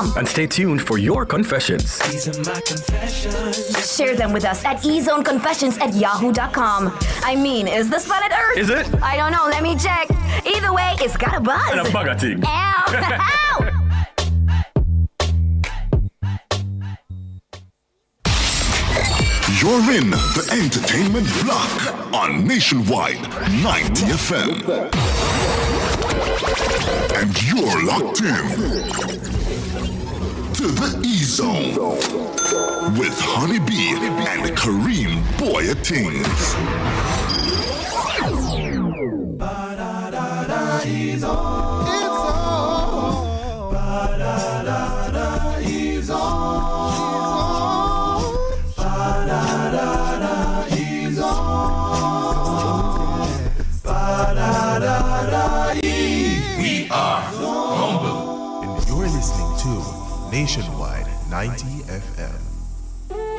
ezone.com. And stay tuned for your confessions. These are my confessions. Share them with us at ezoneconfessions@yahoo.com. I mean, is this planet Earth? Is it? I don't know. Let me check. Either way, it's got a buzz. And a bugger thing. Ow! Ow! You're in the entertainment block on Nationwide 90 FM. And you're locked in to the E-Zone with Honey B and Kareem Boyatings. We are humble. And you're listening to Nationwide 90 FM.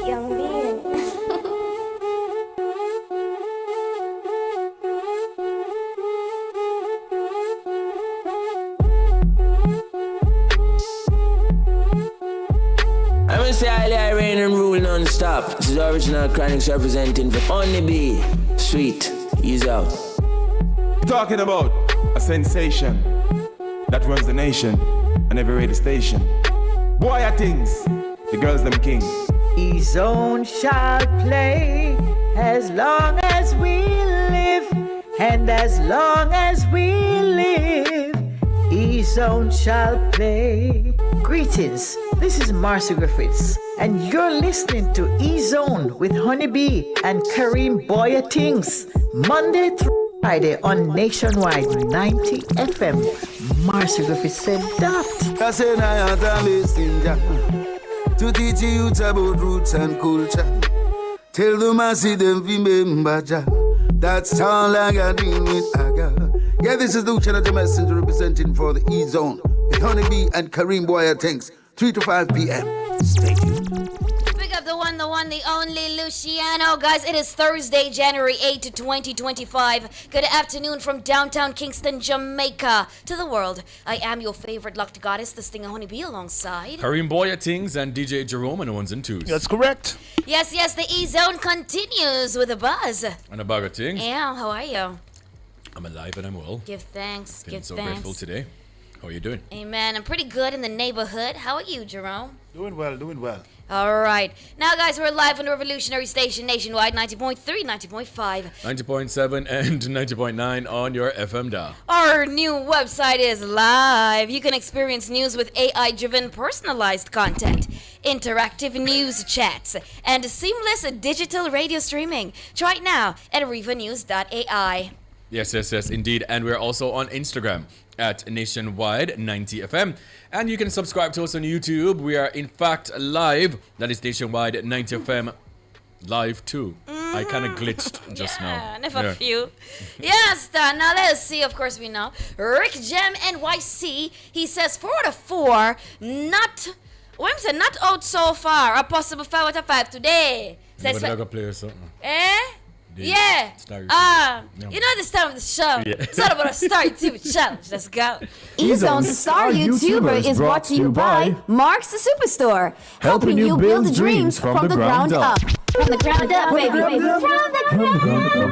Young being. I'm gonna say I rain and rule non-stop. This is original Chronics representing for Honey B. Sweet, he's out. Talking about a sensation that runs the nation and every radio station. Boy, are things, the girls them king. E-Zone shall play as long as we live, and as long as we live, E-Zone shall play. Greetings, this is Marcy Griffiths, and you're listening to E-Zone with Honey B and Kareem Boyatings, Monday through Friday on Nationwide 90 FM. Marcy Griffiths said that. I said I am a messenger to teach youth about roots and culture. Tell them I see them remember Jah. That's all I got in with Aga. Yeah, this is Luke Channel, the messenger representing for the E-Zone with Honey B and Kareem Boyatings, 3 to 5 p.m. Stay tuned. Pick up the one, the only Luciano. Guys, it is Thursday, January 8th, 2025. Good afternoon from downtown Kingston, Jamaica to the world. I am your favorite locked goddess, the Stinger Honey B, alongside Kareem Boyatings and DJ Jerome on the ones and twos. That's correct. Yes, the E-Zone continues with a buzz. And a bag of things. Yeah, how are you? I'm alive and I'm well. Give thanks, Feeling give so thanks. grateful today. How are you doing? Amen. I'm pretty good in the neighborhood. How are you, Jerome? Doing well, doing well. All right. Now, guys, we're live on the Revolutionary Station Nationwide, 90.3, 90.5. 90.7 and 90.9 on your FM dial. Our new website is live. You can experience news with AI-driven personalized content, interactive news chats, and seamless digital radio streaming. Try it now at rivanews.ai. Yes, indeed. And we're also on Instagram at Nationwide 90 FM. And you can subscribe to us on YouTube. We are, in fact, live. That is Nationwide 90 FM live too. I kind of glitched just now. Never few. Yes, now let's see. Of course, we know. Rick Jam NYC, he says 4 out of 4, not out so far. A possible 5 out of 5 today. Says play or something. Yeah. You know this time of the show. Yeah. It's all about a Star YouTube challenge. Let's go. E-Zone's Star YouTuber is brought to you by Mark's the Superstore, helping you build dreams from the ground up. From the ground up, baby. From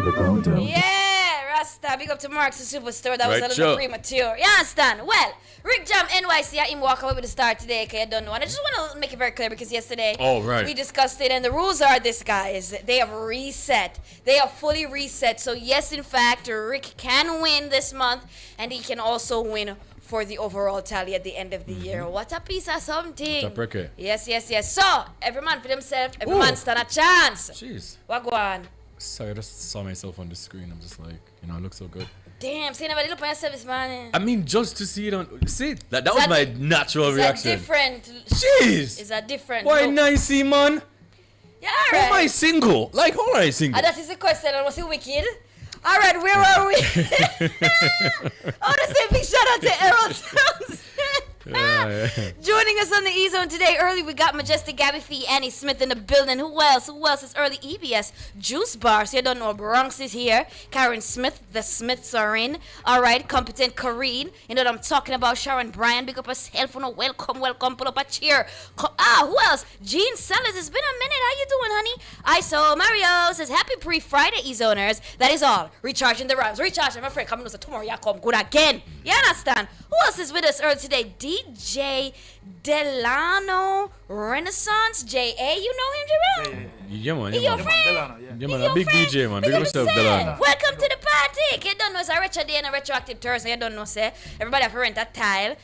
the ground up. Yeah, Rasta. Big up to Mark's the Superstore. That was Right, a little sure. premature. You understand? Well, Rick Jam NYC, I him walk away with the star today, okay? I don't know. And I just want to make it very clear because yesterday we discussed it, and the rules are this, guys. They have reset. They are fully reset. So, yes, in fact, Rick can win this month, and he can also win for the overall tally at the end of the year. What a piece of something. What's up, Ricky? Yes. So, every man for themselves, every man stand a chance. Jeez. What go on? Sorry, I just saw myself on the screen. I'm just like, I look so good. Damn, see, never look at yourself this morning. I mean, just to see it on... See, that was my natural reaction. Is that different? Jeez! Is that different? Why nice, man? Yeah, alright. How am I single? Like, how am I single? That is the question. Was it wicked? Alright, where are we? I want to say big shout out to Errol Townsend. Joining us on the E-Zone today early, we got Majestic Gabby Fee, Annie Smith in the building. Who else? Who else is early? EBS Juice Bar. So you don't know, Bronx is here. Karen Smith, the Smiths are in. All right, Competent Kareen. You know what I'm talking about. Sharon Bryan, big up herself. Welcome. Pull up a cheer. Who else? Jean Sellers. It's been a minute. How you doing, honey? ISO Mario says, happy pre-Friday, E-Zoners. That is all. Recharging the rhymes. Recharging, my friend. Coming to tomorrow, you come good again. You understand? Who else is with us early today? DJ Delano Renaissance. J.A. You know him, Jerome? Yeah, man. He your friend? Yeah, man. A big DJ, man. Big up yourself, Delano. Welcome to the party. You don't know, it's a retro day and a retroactive Thursday. You don't know, say. Everybody have to rent a tile.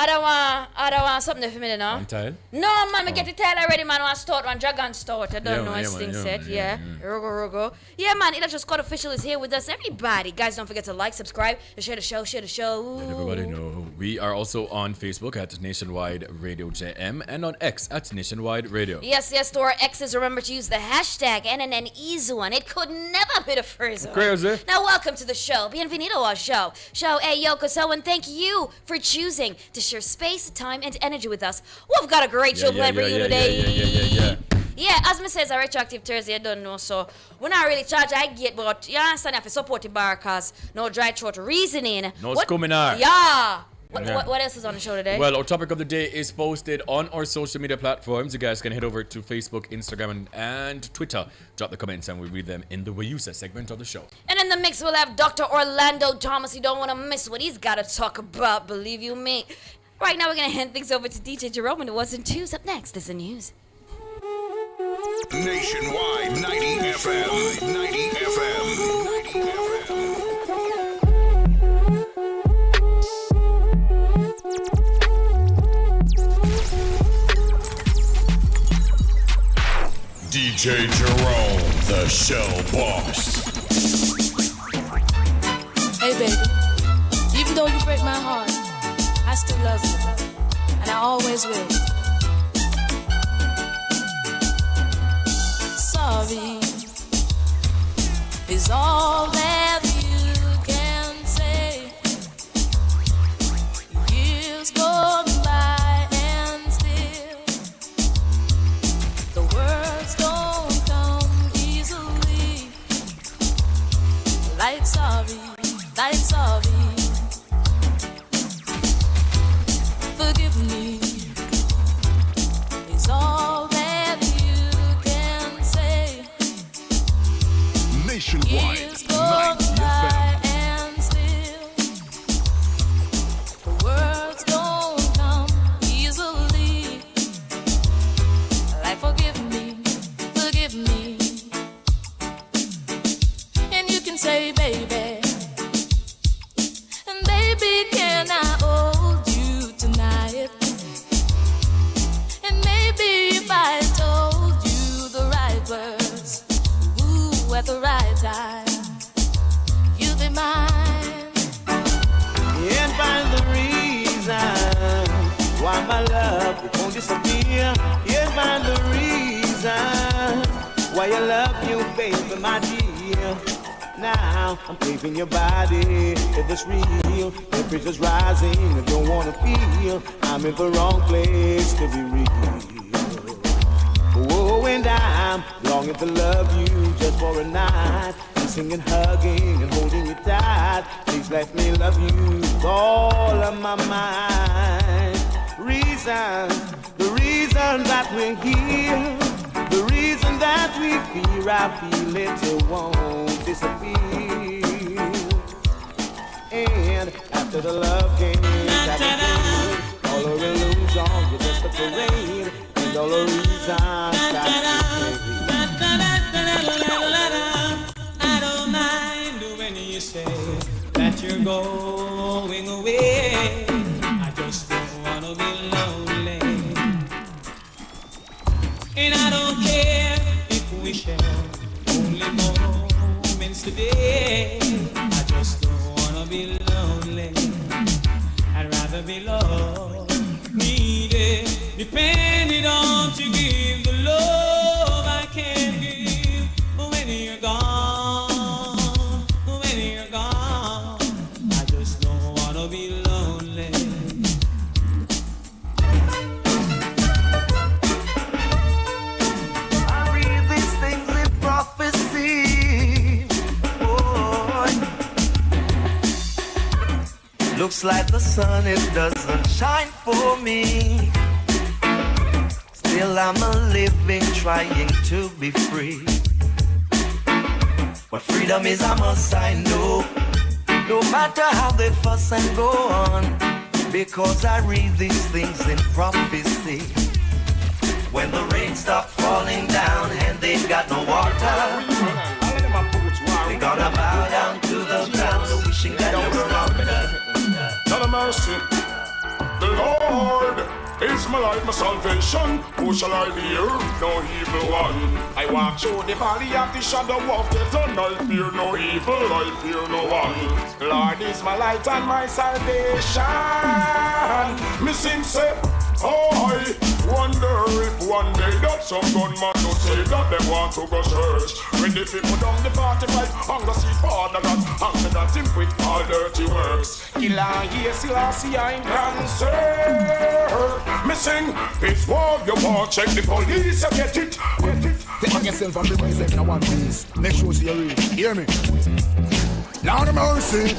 I don't want something for me now. One tile? No, man, I get the tile already, man. I want to start one dragon start. I don't know what thing said. Yeah. Rogo. Yeah, man, Electro Squad Official is here with us. Everybody. Guys, don't forget to like, subscribe, and share the show. Let everybody know. We are also on Facebook at Nationwide Radio JM and on X at Nationwide Radio. Yes, to our X's, remember to use the hashtag NNNEZone. It could never be the first one. Crazy. Now, welcome to the show. Bienvenido our show. Hey, Yoko, and thank you for choosing to share space, time, and energy with us. We've got a great show planned for you today. Yeah, as me says, a retroactive Thursday, I don't know, so we're not really charged. I get, but you understand if you support the bar, cause no dry throat reasoning. No scuminar. Yeah. What else is on the show today? Well, our topic of the day is posted on our social media platforms. You guys can head over to Facebook, Instagram, and Twitter. Drop the comments and we'll read them in the Wayusa segment of the show. And in the mix, we'll have Dr. Orlando Thomas. You don't want to miss what he's got to talk about, believe you me. Right now, we're going to hand things over to DJ Jerome and the Ones and Twos. Up next is the news. Nationwide 90 FM. 90 FM. 90 FM. DJ Jerome, the Shell Boss. Hey, baby. Even though you break my heart, I still love you. And I always will. Sorry is all that you can say. Years gone by and still the words don't come easily. Like sorry. Forgive me is all that you can say. Nationwide 90 by and still the words don't come easily. Like forgive me, and you can say baby, and baby can I hold you tonight? And maybe if I told you the right words, ooh, at the right time, you'll be mine. Can't find the reason why my love won't disappear. Can't find the reason why I love you, baby, my dear. Now I'm craving your body, if it's real. Temperature's rising, I don't wanna feel I'm in the wrong place to be real. Oh, and I'm longing to love you just for a night. Kissing and hugging and holding you tight. Please let me love you with all of my mind. The reason that we're here, the reason that we fear, I feel it won't disappear. And after the love game, all the illusion, you're just a parade, and all the reasons I don't mind when you say that you're going away. I just don't wanna be lonely, and I don't care if we share only moments today. I just don't wanna be lonely. I'd rather be loved, needed, depended on to give the love I can't give when you're gone. When you're gone, I just don't wanna be lonely. Looks like the sun, it doesn't shine for me. Still I'm a living, trying to be free. But freedom is a must, I know. No matter how they fuss and go on, because I read these things in prophecy. When the rain stops falling down and they've got no water, they're gonna bow down to the ground, wishing that they were around. Not a mercy. The Lord is my life, my salvation. Who shall I fear? No evil one. I walk through the valley of the shadow of death, and I fear no evil, I fear no one. Lord is my light and my salvation. Me sing say, oh, I wonder if one day that some gunman will say that they want to go church. When they put down the 45 on the sea Father God, and that him with all dirty works. Killer, yes, Selassie, I'm concerned. Me sing, it's war you want, check the police, you get it, get it. Take yourself from the voice in one piece. Make sure you read. Hear me? Lord of mercy.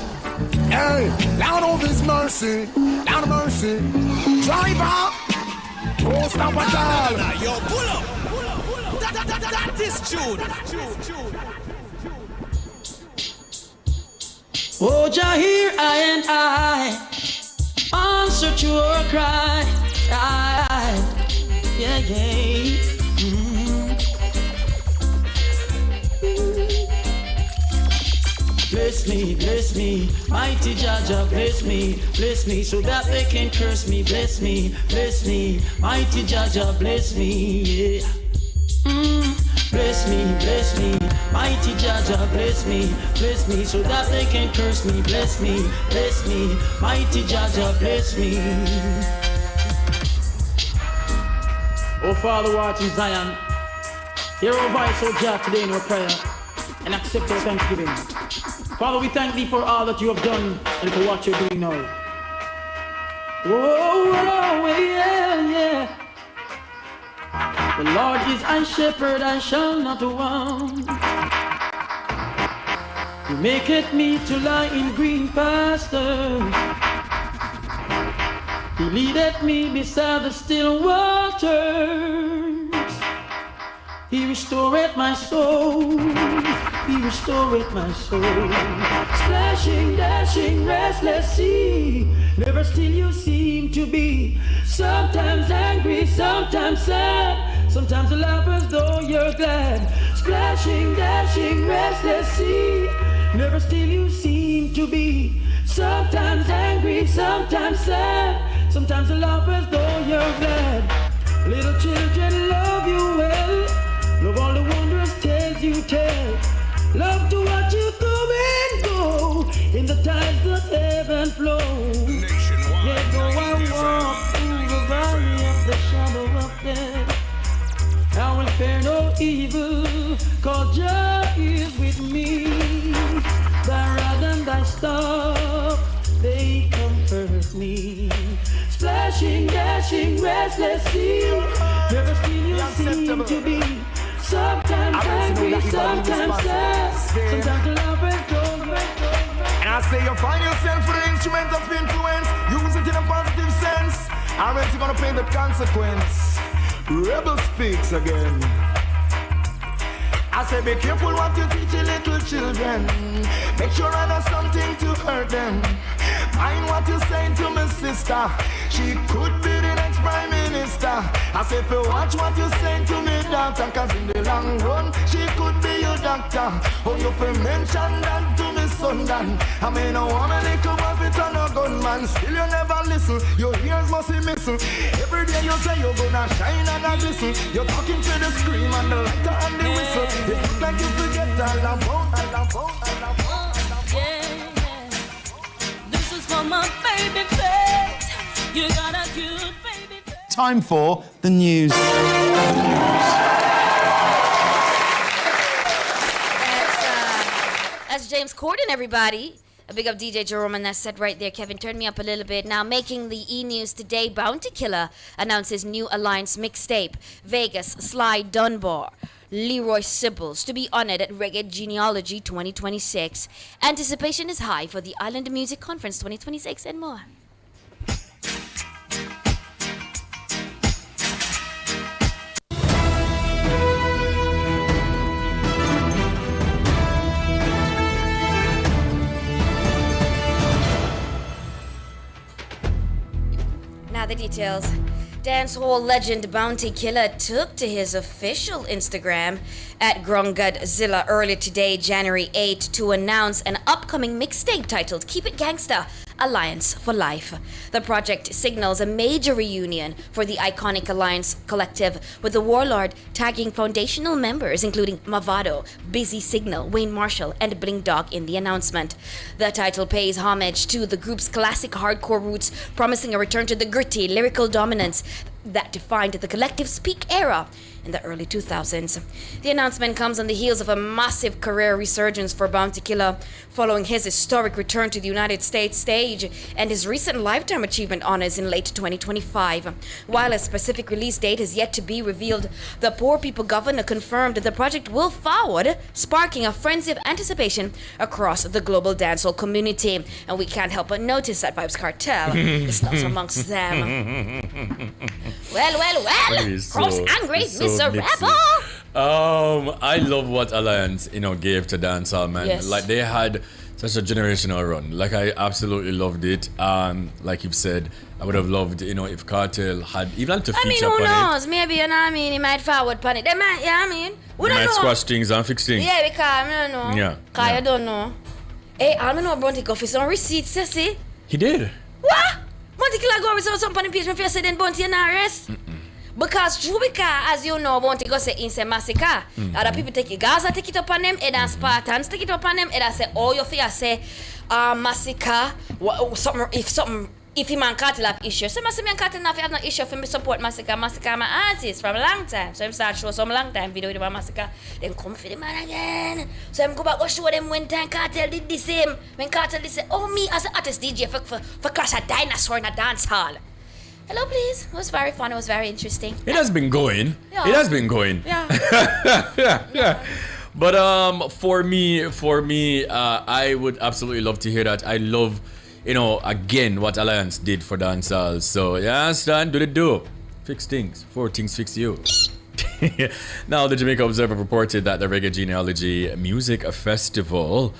Hey, Lord of His mercy. Lord of mercy. Driver. Don't stop at all. Yo, pull up. That is June. Oh, Jah, hear I and I answer to your cry. Yeah. Bless me, mighty Jah, bless me, so that they can curse me. Bless me, mighty Jah, bless me, yeah. Bless me, mighty Jah, bless me, so that they can curse me. Bless me, mighty Jah, bless me. Oh Father, watch in Zion, hear our voice, oh Jah, today in our prayer, and accept our thanksgiving. Father, we thank Thee for all that You have done and for what You're doing now. Oh, yeah. The Lord is my shepherd, I shall not want. He maketh me to lie in green pastures. He leadeth me beside the still waters. He restoreth my soul. He restoreth my soul. Splashing, dashing, restless sea. Never still you seem to be. Sometimes angry, sometimes sad. Sometimes you laugh as though you're glad. Splashing, dashing, restless sea. Never still you seem to be. Sometimes angry, sometimes sad. Sometimes you laugh as though you're glad. Little children love you well. Love all the wondrous tales you tell. Love to watch you come and go in the tides that ebb and flow. Yet though I walk through the valley of the shadow of death, I will fear no evil, 'cause Jah is with me. Thy rod and thy staff, they comfort me. Splashing, dashing, restless sea. Never still you seem to be. Sometimes angry, sometimes sad. Sometimes you love and don't. And I say you find yourself with an instrument of influence. Use it in a positive sense. I'm ready gonna pay the consequence. Rebel speaks again. I say be careful what you teach your little children. Make sure I know something to hurt them. Mind what you saying to my sister. She could be the next prime minister. I say if you watch what you saying to me daughter, 'cause in the long run she could be your doctor. Oh, you fi mention that to me son Dan. I mean no woman little boy turn a gunman. Still you never listen. Your ears must be missing. Every day you say you're gonna shine and a glisten. You're talking to the scream and the lighter and the whistle. You look like you forget all about. Yeah. This is for my baby face. You got a cute baby face. Time for the news. That's James Corden, everybody. A big up DJ Jerome, and that's said right there. Kevin, turn me up a little bit. Now, making the E-News today, Bounty Killer announces new Alliance mixtape. Vegas, Sly Dunbar. Leroy Sibbles, to be honored at Reggae Genealogy 2026. Anticipation is high for the Island Music Conference 2026 and more. Now the details. Dancehall legend Bounty Killer took to his official Instagram at Grongadzilla earlier today, January 8, to announce an upcoming mixtape titled Keep It Gangsta, Alliance for Life. The project signals a major reunion for the iconic Alliance collective, with the Warlord tagging foundational members including Mavado, Busy Signal, Wayne Marshall, and Bling Dog in the announcement. The title pays homage to the group's classic hardcore roots, promising a return to the gritty, lyrical dominance that defined the collective's peak era in the early 2000s. The announcement comes on the heels of a massive career resurgence for Bounty Killer, following his historic return to the United States stage and his recent Lifetime Achievement honors in late 2025. While a specific release date is yet to be revealed, the Poor People Governor confirmed the project will forward, sparking a frenzy of anticipation across the global dancehall community. And we can't help but notice that Vybz Kartel is not amongst them. Well, cross angry, Mr. Rebel. I love what Alliance, gave to dancehall, man. Yes. Like, they had such a generational run. Like, I absolutely loved it. Like you've said, I would have loved, if Cartel had even to feature who upon knows? Maybe, he might forward upon it. They might, we might squash things and fix things. Yeah, because I don't know. Yeah. Because I don't know. Hey, I don't know about the office on receipts, see? He did. What? Bounty Killer go with some on the page, my face said then Bounty and arrest. Because true, because as you know, Bounty go say in say massacre. Other people take it, Gaza take it up on them, and then Spartans take it up on them, and I say, oh, your fear say, massacre, if him and Cartel have issues. So me and Cartel have no issue for me support Massacre. Massacre my artist from a long time. So him start show some long time video with the Massacre. Then come for the man again. So him go back go show them when time Cartel did the same. When Cartel did say, oh, me as an artist DJ for Clash a Dinosaur in a dance hall. Hello, please. It was very fun. It was very interesting. It has been going. Yeah. It has been going. Yeah. But for me, I would absolutely love to hear that. I love, again, what Alliance did for dancehall. So, yeah, Stan, do the do. Fix things. 4 things fix you. Now, the Jamaica Observer reported that the Reggae Genealogy Music Festival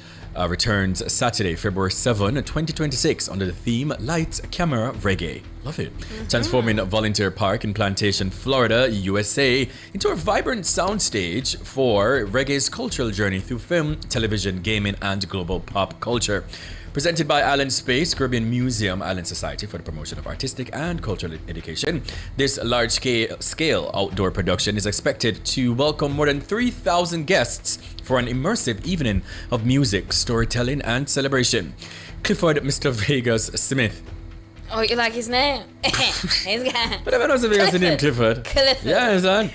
returns Saturday, February 7, 2026 under the theme Lights, Camera, Reggae. Love it. Transforming Volunteer Park in Plantation, Florida, USA into a vibrant soundstage for reggae's cultural journey through film, television, gaming, and global pop culture. Presented by Island Space, Caribbean Museum, Island Society for the Promotion of Artistic and Cultural Education, this large-scale outdoor production is expected to welcome more than 3,000 guests for an immersive evening of music, storytelling, and celebration. Clifford Mr. Vegas Smith. Oh, you like his name? He's got... But I know Mr. Vegas' name, Clifford. Yeah, son.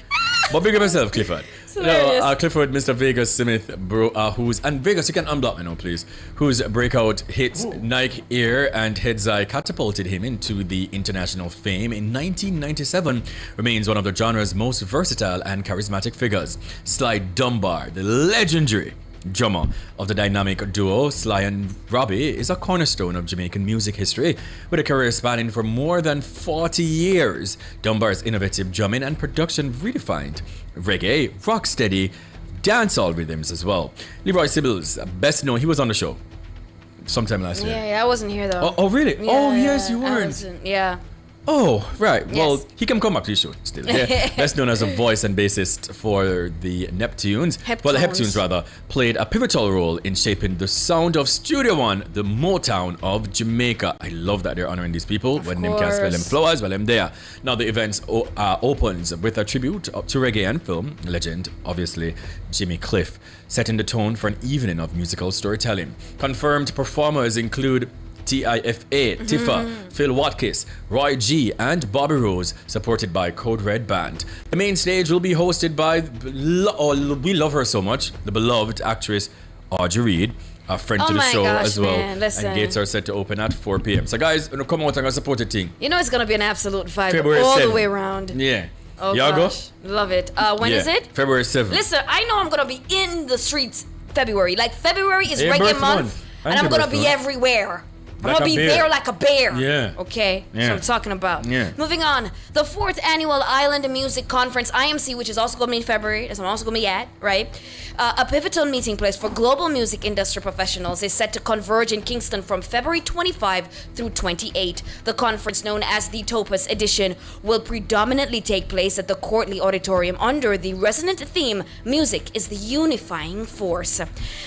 But big up yourself, Clifford. Clifford, Mr. Vegas Smith, and Vegas, you can unblock me now, please. Whose breakout hits Nike Air and Heads Eye catapulted him into the international fame in 1997, remains one of the genre's most versatile and charismatic figures. Sly Dunbar, the legendary drummer of the dynamic duo Sly and Robbie, is a cornerstone of Jamaican music history, with a career spanning for more than 40 years. Dunbar's innovative drumming and production redefined reggae, rocksteady, dancehall rhythms as well. Leroy Sibbles, best known, he was on the show sometime last year. Yeah, I wasn't here though. Oh really? Yeah, oh yes, you weren't. Yeah. Oh, right. Yes. Well, he can come up to the show still. Yeah. Best known as a voice and bassist for the Neptunes. Well, the Heptunes, rather, played a pivotal role in shaping the sound of Studio One, the Motown of Jamaica. I love that they're honoring these people. When them can't spell them flowers, well, them there. Now, the event opens with a tribute to reggae and film legend, obviously, Jimmy Cliff, setting the tone for an evening of musical storytelling. Confirmed performers include TIFA, Tifa, Phil Watkins, Roy G, and Bobby Rose, supported by Code Red Band. The main stage will be hosted by, we love her so much, the beloved actress Audrey Reed, a friend to the show as well. Man, and gates are set to open at 4 p.m. So guys, come out and support the thing. You know it's going to be an absolute vibe February all 7th. the way around. Yeah. Oh, Y'all go? gosh. Love it. When is it? February 7th. Listen, I know I'm going to be in the streets February. Like, February is Hey, reggae birth month, month. and I'm going to be Birth month. everywhere. I'm Like going to a be bear. there like a bear. Yeah. Okay? Yeah. That's what I'm talking about. Yeah. Moving on. The 4th Annual Island Music Conference, IMC, which is also going to be in February. That's what I'm also going to be at, right? A pivotal meeting place for global music industry professionals is set to converge in Kingston from February 25 through 28. The conference, known as the Topaz Edition, will predominantly take place at the Courtly Auditorium under the resonant theme, Music is the Unifying Force.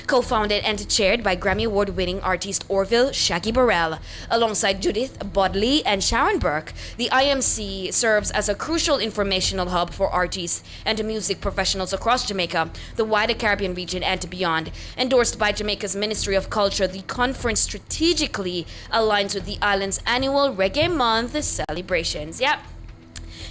Co-founded and chaired by Grammy Award-winning artist Orville Shaggy Burrell, alongside Judith Bodley and Sharon Burke, the IMC serves as a crucial informational hub for artists and music professionals across Jamaica, the wider Caribbean region, and beyond. Endorsed by Jamaica's Ministry of Culture, the conference strategically aligns with the island's annual Reggae Month celebrations. Yep.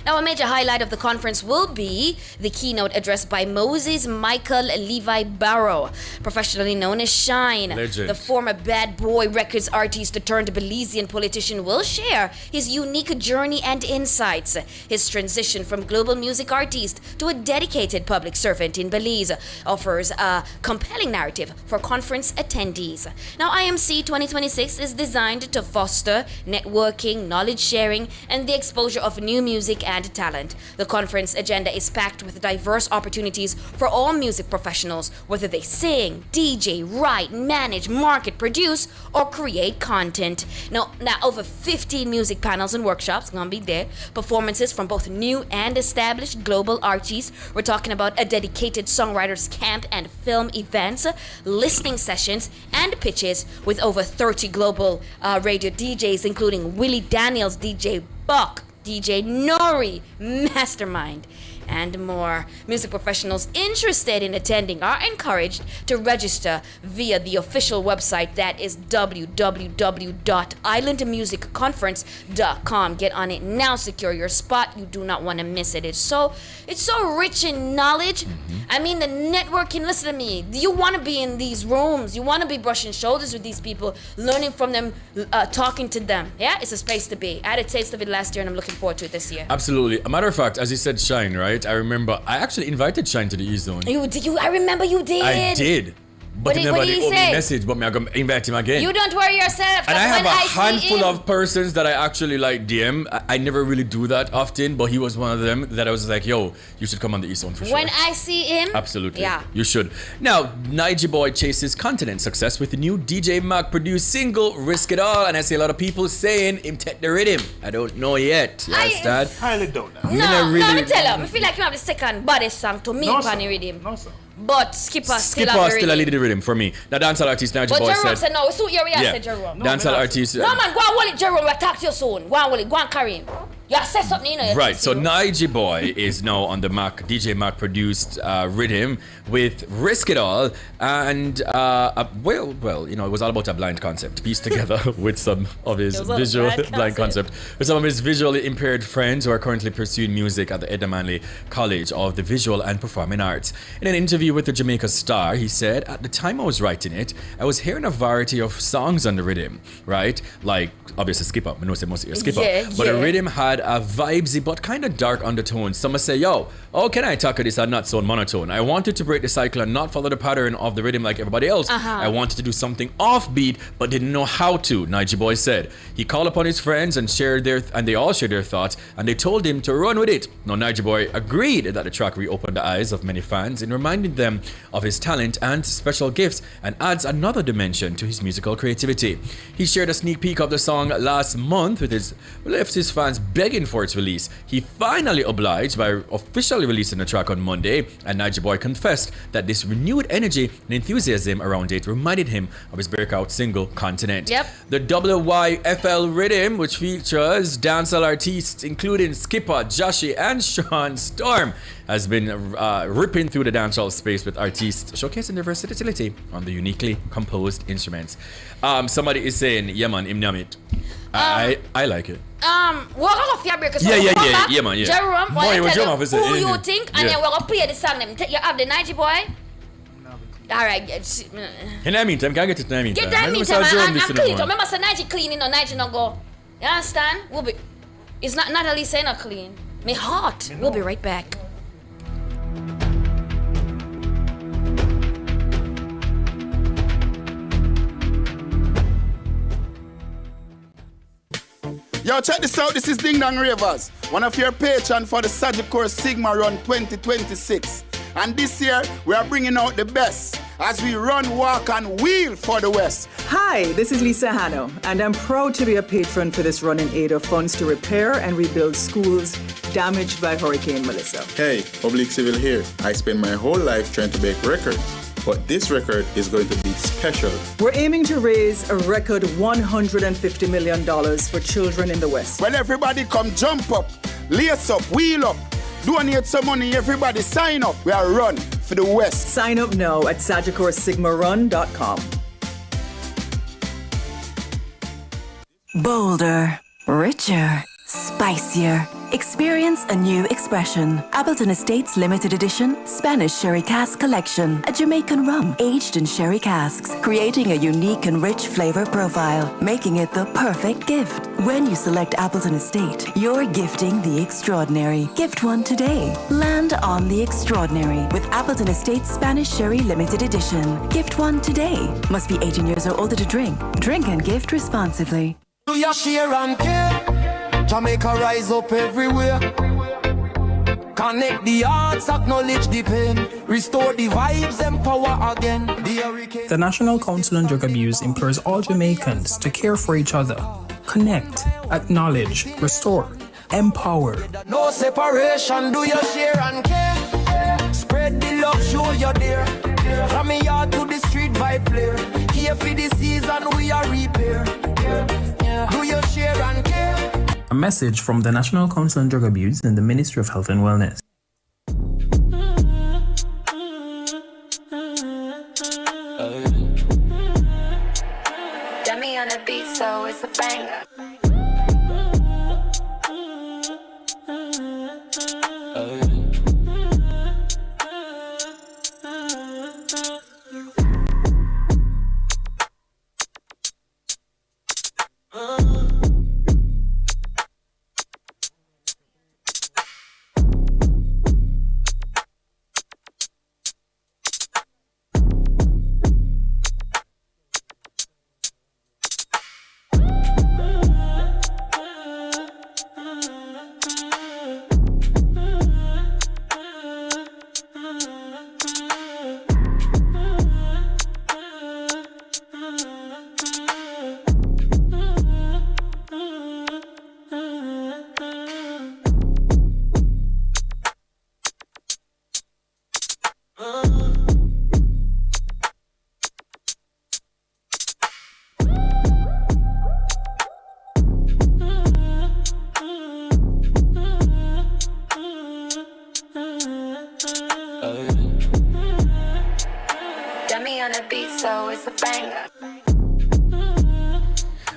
Now, a major highlight of the conference will be the keynote address by Moses Michael Levi Barrow, professionally known as Shine. Legend. The former Bad Boy Records artist turned Belizean politician will share his unique journey and insights. His transition from global music artist to a dedicated public servant in Belize offers a compelling narrative for conference attendees. Now, IMC 2026 is designed to foster networking, knowledge sharing, and the exposure of new music and talent. The conference agenda is packed with diverse opportunities for all music professionals, whether they sing, DJ, write, manage, market, produce, or create content. Now over 15 music panels and workshops gonna be there. Performances from both new and established global artists. We're talking about a dedicated songwriters camp and film events, listening sessions, and pitches with over 30 global radio DJs, including Willie Daniels, DJ Buck, DJ Nori, Mastermind, and more. Music professionals interested in attending are encouraged to register via the official website, that is www.islandmusicconference.com. Get on it now, secure your spot. You do not want to miss it. It's so rich in knowledge. I mean, the networking, listen to me. You want to be in these rooms. You want to be brushing shoulders with these people, learning from them, talking to them. Yeah, it's a space to be. I had a taste of it last year, and I'm looking forward to it this year. Absolutely. A matter of fact, as you said, Shine, right? I remember I actually invited Shine to the E-Zone. I remember you did. I did. But he never did open message, but me I gonna invite him again. You don't worry yourself. And I have a handful him. of persons that I actually like DM. I never really do that often, but he was one of them that I was like, yo, you should come on the East Zone for sure. When I see him. Absolutely. Yeah. You should. Now, Nige Boy chases continent success with the new DJ Mac produced single, Risk It All. And I see a lot of people saying him take the rhythm. I don't know yet. You understand? Highly doubt that. No, me tell him. I feel like you have the second baddest song to me, Panny Rhythm. No, sir. But Skipper still still a lead the rhythm for me. Now, dancehall artist Nige But Boy Jerome said. said no. Suit your reaction, Jerome. Dancehall artist. No, man, go and hold it, Jerome. We'll talk to you soon. Go and hold it. Go and carry him. You said something, you know. Right, so Nige Boy is now on the DJ Mac produced rhythm with Risk It All, and well, you know, it was all about a blind concept pieced together with some of his visual blind concept with some of his visually impaired friends who are currently pursuing music at the Edna Manley College of the Visual and Performing Arts. In an interview with the Jamaica Star, he said, "At the time I was writing it, I was hearing a variety of songs on the rhythm, right? Like obviously Skip Up, I know it's must be a Skip Up, but the rhythm had a vibesy but kind of dark undertone. Some say, yo, how can I tackle this and not so monotone? I wanted to break the cycle and not follow the pattern of the rhythm like everybody else. I wanted to do something offbeat but didn't know how to," Nige Boy said. He called upon his friends and they all shared their thoughts, and they told him to run with it. Now, Nige Boy agreed that the track reopened the eyes of many fans in reminding them of his talent and special gifts, and adds another dimension to his musical creativity. He shared a sneak peek of the song last month left his fans begging for its release. He finally obliged by officially releasing the track on Monday, and Nige Boy confessed that this renewed energy and enthusiasm around it reminded him of his breakout single, Continent. Yep. The WYFL rhythm, which features dancehall artists including Skipper, Joshi, and Sean Storm, has been ripping through the dancehall space with artists showcasing their versatility on the uniquely composed instruments. Somebody is saying, yeah man, him name it. I like it. We're gonna go break. Yeah, man, yeah. Jerome, Boy, tell you officer, who you think, and then we're gonna play the song. You have the Nige Boy. All right. In the meantime, can I get it in the meantime? Get that meantime, and clean. Remember, say Nige clean, Nige no go. You understand? We'll be. It's not Natalie saying not clean. Me heart. We'll be right back. Yo, check this out. This is Ding Dong Ravers, one of your patrons for the Sagicor Sigma Run 2026. And this year, we are bringing out the best as we run, walk, and wheel for the West. Hi, this is Lisa Hanno, and I'm proud to be a patron for this run in aid of funds to repair and rebuild schools damaged by Hurricane Melissa. Hey, Public Civil here. I spent my whole life trying to make records, but this record is going to be special. We're aiming to raise a record $150 million for children in the West. Well, everybody come jump up, lace up, wheel up. Donate some money, everybody sign up. We are run for the West. Sign up now at SagicorSigmaRun.com. Bolder, richer, spicier. Experience a new expression. Appleton Estates Limited Edition Spanish Sherry Cask Collection. A Jamaican rum aged in sherry casks, creating a unique and rich flavor profile, making it the perfect gift. When you select Appleton Estate, you're gifting the extraordinary. Gift one today. Land on the extraordinary with Appleton Estate Spanish Sherry Limited Edition. Gift one today. Must be 18 years or older to drink. Drink and gift responsibly. Do your share and care. Jamaica rise up everywhere. Connect the hearts, acknowledge the pain. Restore the vibes, empower again. The National Council on Drug Abuse implores all Jamaicans to care for each other, connect, acknowledge, restore, empower. No separation, do your share and care. Spread the love, show you're there. From me yard to the street vibe flare. Here for the season, we are repair. Do your share and care. A message from the National Council on Drug Abuse and the Ministry of Health and Wellness. Dummy on the beat, so it's a banger.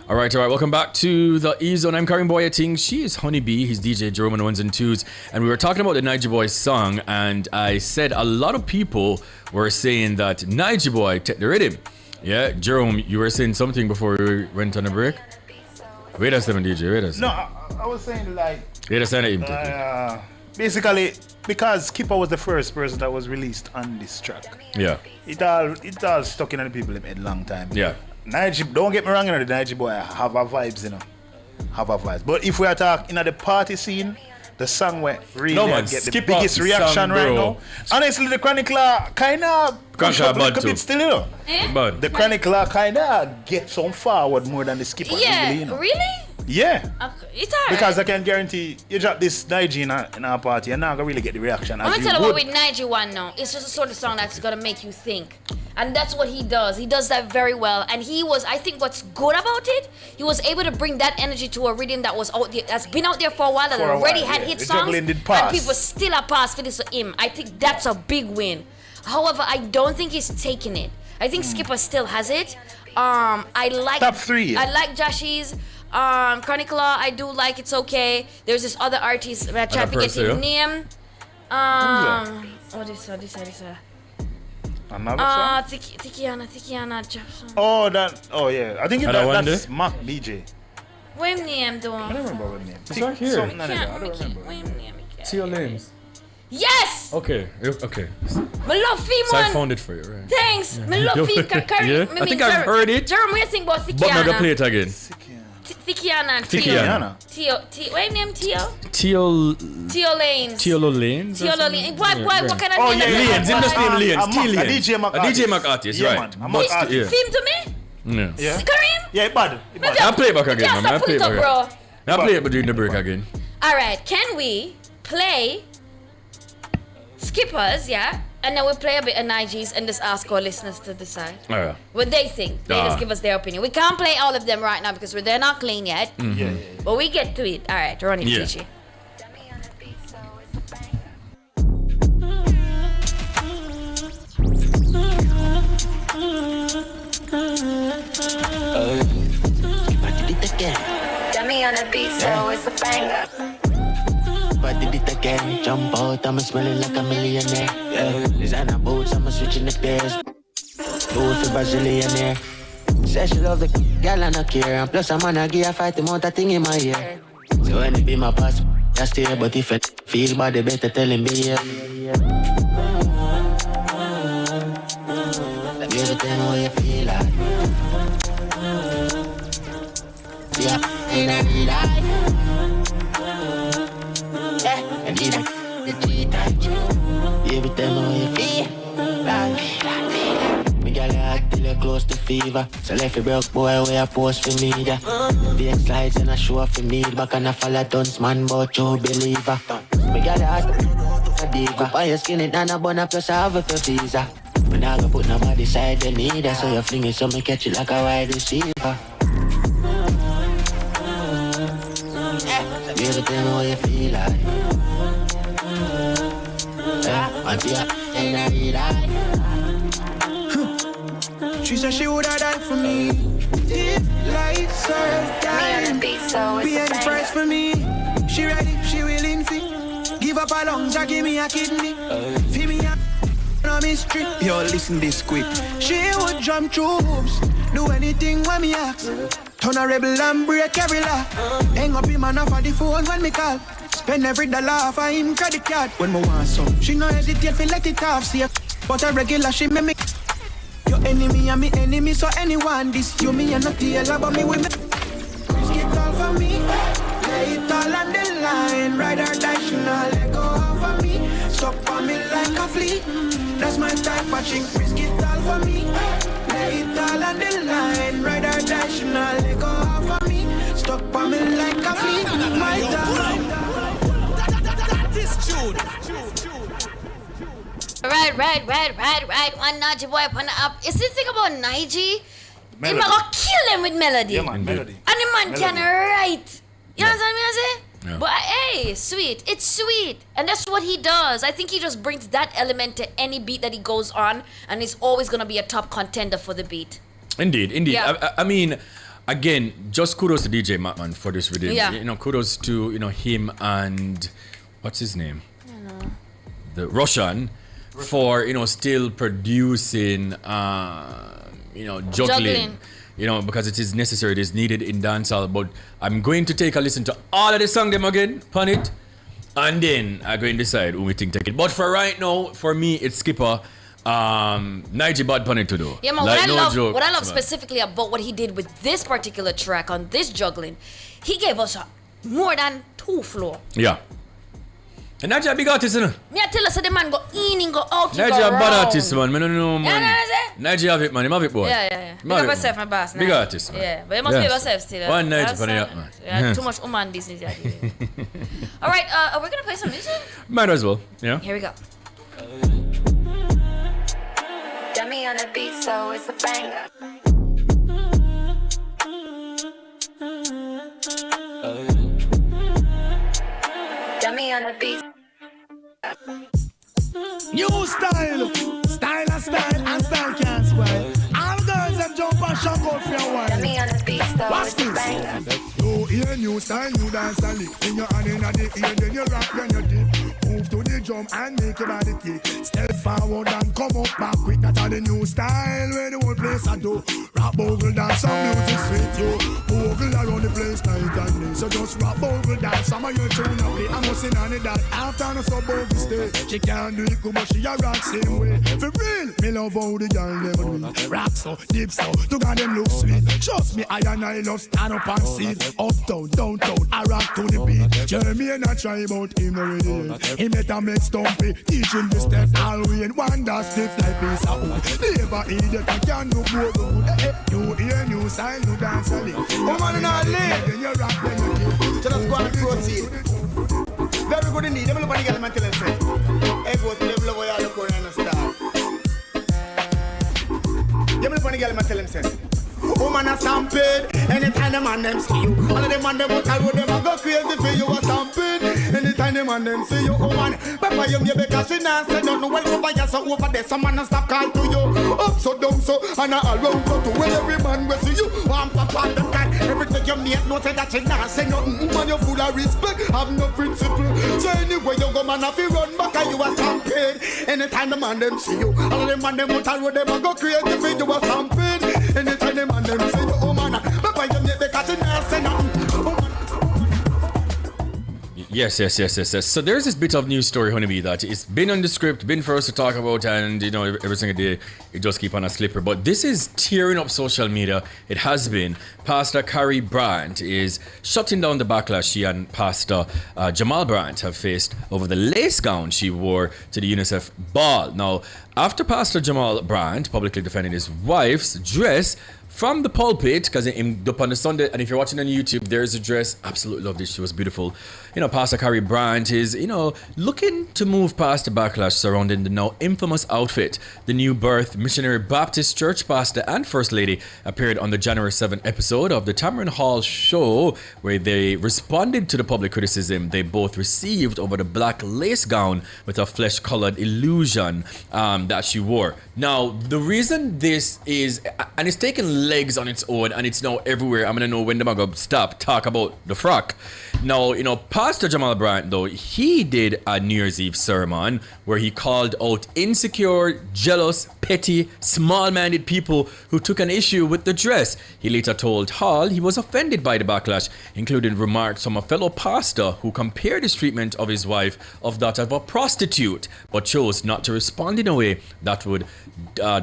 All right, welcome back to the E-Zone. I'm Karim Boy Ting. She is Honeybee. He's DJ Jerome on the ones and twos. And we were talking about the Niger Boy song, and I said a lot of people were saying that Niger Boy take the rhythm. Yeah, Jerome, you were saying something before we went on a break? Wait a second, DJ, wait a second. No, I was saying like... Wait a second, basically, because Kipper was the first person that was released on this track. Yeah. It all stuck in the people in a long time. Yeah. Niger, don't get me wrong, the Niger Boy have a vibes, have a vibes. But if we are talking in the party scene, the song where really get the biggest reaction song, right now. Honestly, the Chronicler kind of push up a little bit still, The Chronicler kind of gets on forward more than the Skipper. Yeah, really? Yeah. It's alright. Because I can guarantee you drop this Niger in our party, you're not going to really get the reaction. I'm going to tell you what with Niger one now. It's just a sort of song that's going to make you think. And that's what he does. He does that very well. And he was, I think what's good about it, he was able to bring that energy to a rhythm that was out there, that's been out there for a while, that already had hit songs. And people still are past for this for him. I think that's a big win. However, I don't think he's taking it. I think Skipper still has it. I like top three. I like Joshy's. Chronicler, I do like It's Okay. There's this other artist that I try to get his name. This. Another song? Tikiana Jackson. Oh, that. Oh, yeah. I think that's Mac DJ. What name though? I don't remember what name. It's right here. I don't remember. Tio Lames. Yes! Okay. Okay. My love fee, So I man. found it for you, right? Thanks. Yeah. My love fee. Yeah, I think I've heard it. Jerome, what do you think about But I'm gonna play Thikiana? it again. Thikiana and Thikiana. Tio. What your name, Tio? Tio Lanes. Tiolo Lanes. Tio Lanes. What kind of Oh name? yeah, Lanes. Him just name Lanes. T Lanes. A DJ Mac A DJ Mac artist, Yeah, right? man. A Mac artist. Yeah. Theme to me? Yeah. Kareem? Yeah, it bad. I'll play it back again, man. I'll play it back again. bro. I'll play it during the break again. All right, can we play Skippers, yeah? And then we play a bit of Nigis and just ask our listeners to decide Alright. what they think. They just give us their opinion. We can't play all of them right now because they're not clean yet. Mm-hmm. But we get to it. All right, run it, Yeah. Chichi. Dummy on the beat, so it's a banger. I did it again, jump out, I'm smelling like a millionaire. Yeah, designer boots, I'm switching the pairs. Do it for Brazilianaire. Say she love the girl and I care. And plus I'm gonna give a fight the amount of thing in my ear. So when it be my past, that's here. But if it feel bad, they better tell him be here. Let me tell me how you feel like. Yeah, in a life. And he like the G-type. Every time I feel like me gal hot till you close to fever. So left a broke boy where I post for me. VX slides and I show off for me. Back and I follow tons man but you believer. Me gal hot a diva. Buy your skin it and a bun up plus I have a visa. When I go put nobody side they need her. So you fling it so me catch it like a wide receiver. Every time how you feel like. She said she would have died for me. If light serve time, be any price for me. She ready, she willing to give up her lungs or give me a kidney. Feel me a no mystery. Yo, listen this quick. She would jump through hoops, do anything when me ask. Turn a rebel and break every law. Hang up him and off of the phone when me call. Spend every dollar for him credit card when me want some. She no hesitate fi let it off. See, but a regular she make me. Your enemy and me enemy, so anyone this you me and not tell about me with me. Risk it all for me, lay it all on the line. Ride or die, she not let go off of me. Stop on me like a flea. That's my type of chick. Risk it all for me, lay it all on the line. Ride or die, she not let go off of me. Stop on me like a flea. My time. That is June. Right. One Naji boy upon the up. Is this thing about Naji? He might go kill them with melody. Yeah, man, melody. And the man can write. You understand me? I say? Yeah. But hey, sweet. It's sweet. And that's what he does. I think he just brings that element to any beat that he goes on. And he's always going to be a top contender for the beat. Indeed. Yeah. I mean, again, just kudos to DJ Matman for this rhythm. Yeah. You know, kudos to, him and what's his name? I don't know. The Russian for, still producing, juggling. Because it is necessary, it is needed in dancehall. But I'm going to take a listen to all of the song them again, pon it, and then I'm going to decide who we think take it. But for right now, for me, it's Skipper. Nige bad pon it to do. Yeah, man, like, what I love specifically about what he did with this particular track on this juggling, he gave us more than 2 floor. Yeah. And Nige a big artist, you know? Me I tell us the man go in and go out, he Nige go a around. bad artist, man. I don't know, man. Yeah, Nige have it, man. He have it, boy. Yeah. He Big have up it, yourself, man. my boss. Big artist, man. Yeah, but you must be yourself still. One Nige That's for the right. man. Yeah, too much woman business. Yeah. All right, are we gonna play some music? Might as well, yeah. Here we go. Dummy on the beat, so it's a banger. Dummy on the beat. New style, and style can't spoil. All girls them jump and shock out for a while. Dummy on the beat, so Watch it's a banger. New ear, new style, new dance and lick. In your hand in the ear, then you rock, then you dip. Move to the drum and make your body kick. Step forward and come up back quick. That's all the new style where the whole place I do. Rap bogle dance and music sweet you. Bogle around the place night and day. So just rap bogle dance, some of your tune up. I'm missing on it that after no so bogle stay. She can't do it good but she a rock same way. For real, me love how the girl them do. Rap so, deep so, to God them look sweet. Trust me, I and I love stand up and see it. Uptown, downtown, I rock to the beat. Jeremy and I try about him already. He better make stumpy, teach him the step. All we in wonder stiff like piece of wood. Never idiot, I can't do more good. New ear, new style, new dance a lick. Oh man, and I live. Then you rock, then you kick. So let's go and proceed. Very good indeed. Let me look at the girl and tell him say, hey, go to the level where you look on and start. Let me look at the girl and tell him say, woman a stampede. Anytime the man them see you, all of them man them out road them a go crazy for you a stampede. Anytime the man them see you, oh man, Papa you because she not say nothing. Well over here so over there, some man a stop call to you. Up so down so and a around so to well every man will see you. One papa them cat, everything you make no say that she not say nothing. Man you full of respect, have no principle. So anyway you go man if you run back and you a stampede. Anytime the man them see you, all of them man them out road them a go crazy for you a stampede. Anytime the man them say you, oh man, Papa you make because she not say nothing. Yes. So there's this bit of news story, Honeybee, that it's been on the script, been for us to talk about, and you know, every single day it just keep on a slipper. But this is tearing up social media. It has been. Pastor Carrie Brandt is shutting down the backlash she and Pastor Jamal Brandt have faced over the lace gown she wore to the UNICEF ball. Now, after Pastor Jamal Brandt publicly defended his wife's dress from the pulpit, because up on the Sunday, and if you're watching on YouTube, there's a dress. Absolutely love this. She was beautiful. You know, Pastor Carrie Brandt is, you know, looking to move past the backlash surrounding the now infamous outfit. The New Birth Missionary Baptist Church pastor and First Lady appeared on the January 7th episode of the Tamron Hall show, where they responded to the public criticism they both received over the black lace gown with a flesh-colored illusion that she wore. Now, the reason this is, and it's taken legs on its own, and it's now everywhere. I'm gonna know when they're gonna stop talk about the frock. Now, you know, Pastor Jamal Brandt, though, he did a New Year's Eve sermon where he called out insecure, jealous, petty, small-minded people who took an issue with the dress. He later told Hall he was offended by the backlash, including remarks from a fellow pastor who compared his treatment of his wife of that of a prostitute, but chose not to respond in a way that would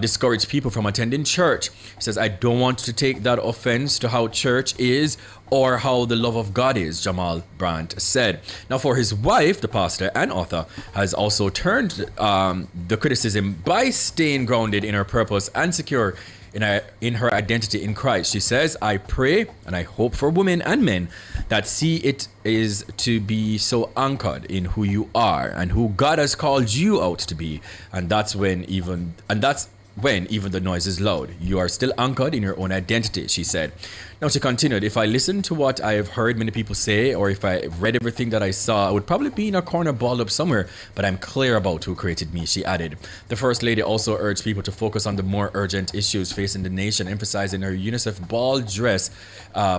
discourage people from attending church. He says, I don't want to take that offense to how church is or how the love of God is, Jamal Brandt said. Now, for his wife, the pastor and author has also turned the criticism by staying grounded in her purpose and secure in her identity in Christ. She says, I pray and I hope for women and men that see it is to be so anchored in who you are and who God has called you out to be. And that's when even the noise is loud, you are still anchored in your own identity, she said. Now, she continued, if I listen to what I have heard many people say, or if I read everything that I saw, I would probably be in a corner balled up somewhere, but I'm clear about who created me, she added. The First Lady also urged people to focus on the more urgent issues facing the nation, emphasizing her UNICEF ball dress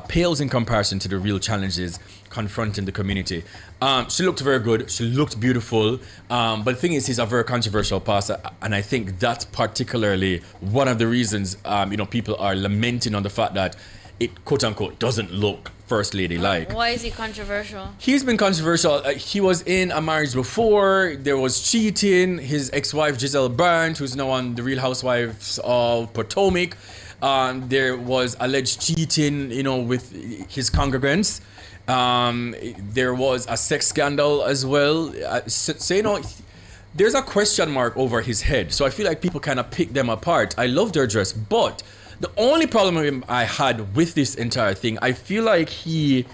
pales in comparison to the real challenges confronting the community. She looked very good. She looked beautiful. But the thing is, he's a very controversial pastor, and I think that's particularly one of the reasons people are lamenting on the fact that it, quote unquote, doesn't look First Lady like. Why is he controversial? He's been controversial. He was in a marriage before. There was cheating. His ex-wife Giselle Brandt, who's now on The Real Housewives of Potomac. There was alleged cheating, with his congregants. There was a sex scandal as well. There's a question mark over his head. So I feel like people kind of pick them apart. I loved her dress, but the only problem I had with this entire thing, I feel like he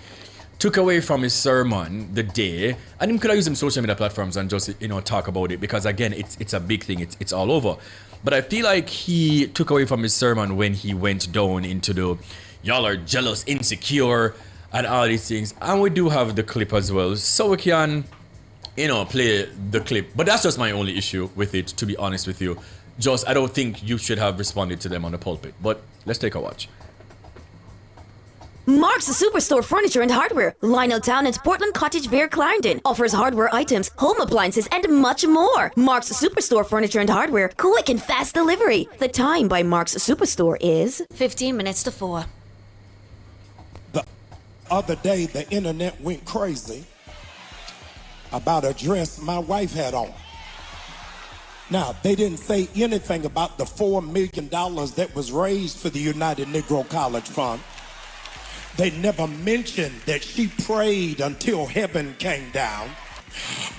took away from his sermon the day, and he could have used some social media platforms and just, talk about it, because again, it's a big thing. It's all over. But I feel like he took away from his sermon when he went down into the y'all are jealous, insecure, and all these things. And we do have the clip as well, so we can, play the clip. But that's just my only issue with it, to be honest with you. I don't think you should have responded to them on the pulpit. But let's take a watch. Mark's Superstore Furniture and Hardware, Lioneltown and Portland Cottage Vere Clarendon, offers hardware items, home appliances, and much more. Mark's Superstore Furniture and Hardware, quick and fast delivery. The time by Mark's Superstore is 15 minutes to 4. The other day, the internet went crazy about a dress my wife had on. Now, they didn't say anything about the $4 million that was raised for the United Negro College Fund. They never mentioned that she prayed until heaven came down.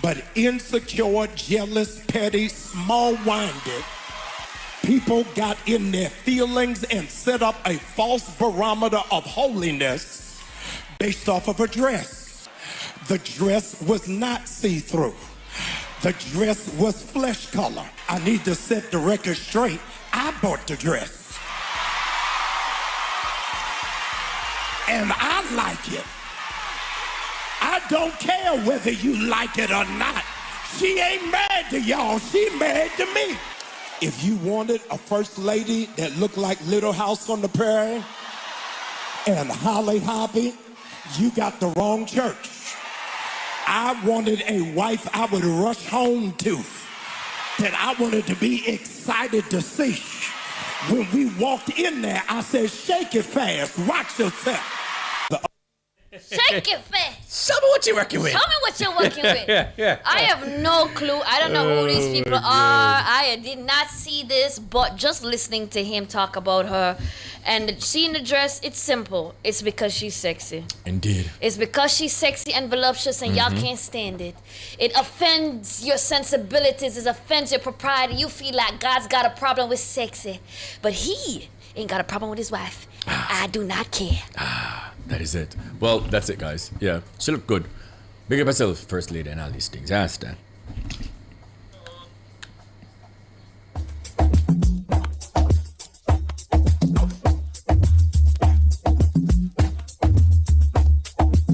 But insecure, jealous, petty, small-minded people got in their feelings and set up a false barometer of holiness based off of a dress. The dress was not see-through. The dress was flesh color. I need to set the record straight. I bought the dress. And I like it. I don't care whether you like it or not. She ain't mad to y'all, she mad to me. If you wanted a first lady that looked like Little House on the Prairie and Holly Hobbie, you got the wrong church. I wanted a wife I would rush home to, that I wanted to be excited to see. When we walked in there, I said, shake it fast, watch yourself. Shake it fast. Show me what you're working with. Show me what you're working with. I have no clue. I don't know who these people are. I did not see this, but just listening to him talk about her and seeing the dress, it's simple. It's because she's sexy. Indeed. It's because she's sexy and voluptuous and y'all can't stand it. It offends your sensibilities. It offends your propriety. You feel like God's got a problem with sexy. But he ain't got a problem with his wife. I do not care. That is it. Well, that's it, guys. Yeah, she looked good. Big up herself, first lady, and all these things. I understand.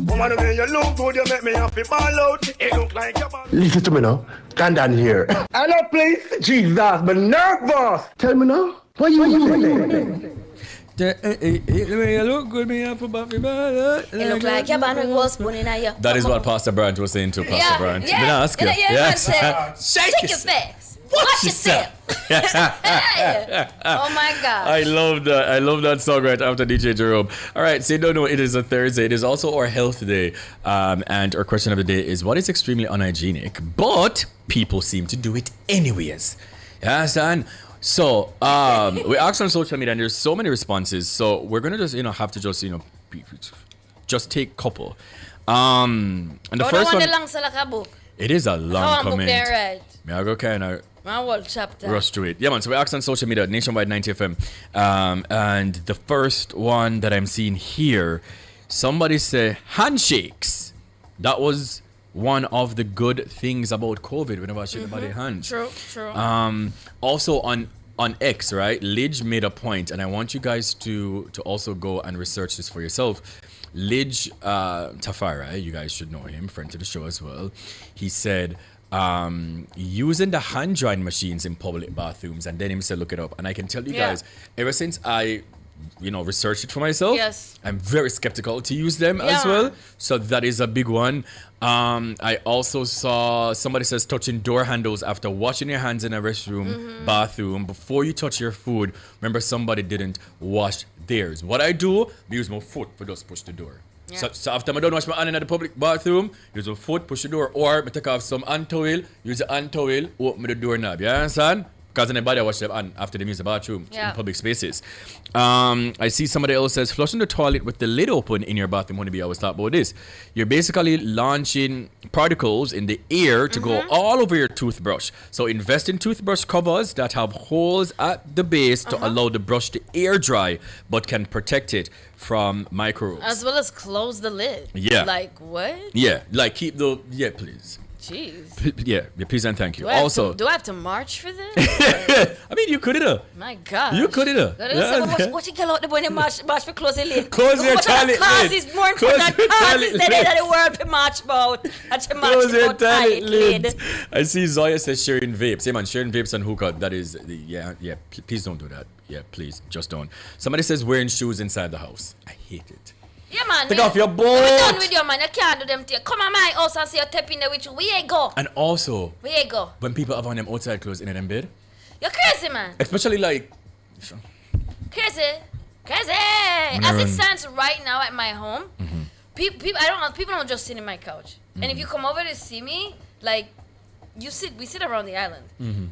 Woman, when you look good, you make me happy ball out. It look like you're ball. Listen to me now. Stand down here. Hello, please. Jesus, but nervous. Tell me now. What you doing? You look good, me up about It look like your band was spooning at you. That is what Pastor Brandt was saying to Pastor Brandt. Yeah, Did I ask you? Shake your face. Watch yourself. Oh my God. I love that. I love that song right after DJ Jerome. All right, so you don't know, it is a Thursday. It is also our health day. And our question of the day is, what is extremely unhygienic, but people seem to do it anyways? You understand? So, we asked on social media and there's so many responses. So we're going to just, have to just, just take a couple. And the first one, it is a long comment. I go kind of rush to it. Yeah, man. So we asked on social media, Nationwide 90 FM. And the first one that I'm seeing here, somebody say handshakes. That was one of the good things about COVID whenever I shake anybody's hands. True. Also on X, right? Lidge made a point, and I want you guys to also go and research this for yourself. Lidge Tafara, you guys should know him, friend to the show as well. He said, using the hand drying machines in public bathrooms, and then he said, look it up. And I can tell you guys, ever since I researched it for myself, I'm very skeptical to use them as well. So that is a big one. I also saw somebody says touching door handles after washing your hands in a restroom, bathroom, before you touch your food. Remember, somebody didn't wash theirs. What I do, I use my foot for just push the door. So after I don't wash my hand in the public bathroom, use my foot, push the door, or I take off some hand towel, use the hand towel, open the doorknob. You understand? Because anybody wash their hand after they use the bathroom in public spaces. I see somebody else says, flushing the toilet with the lid open in your bathroom. I always thought about this. You're basically launching particles in the air to go all over your toothbrush. So invest in toothbrush covers that have holes at the base to allow the brush to air dry, but can protect it from microbes. As well as close the lid. Yeah. Like what? Yeah, like keep the, please. Jeez. Yeah, please and thank you. Do I have to march for this? I mean, you could have. My God. You could have. What you get out the boy and march for closing lid? Close your toilet lid. Cause is more important cause is the world to march about. Close your toilet lid. I see Zoya says sharing vapes. Yeah, man, sharing vapes and hookah. That is, please don't do that. Yeah, please, just don't. Somebody says wearing shoes inside the house. I hate it. Yeah, man. Take off your boat. We're done with you, man. You can't do them things. Come on my house and say you're tapping there with you. Where you go? And also, where you go? When people have on them outside clothes in them bed. You're crazy, man. Especially like... Crazy. As it stands right now at my home, people don't just sit in my couch. And if you come over to see me, like, we sit around the island.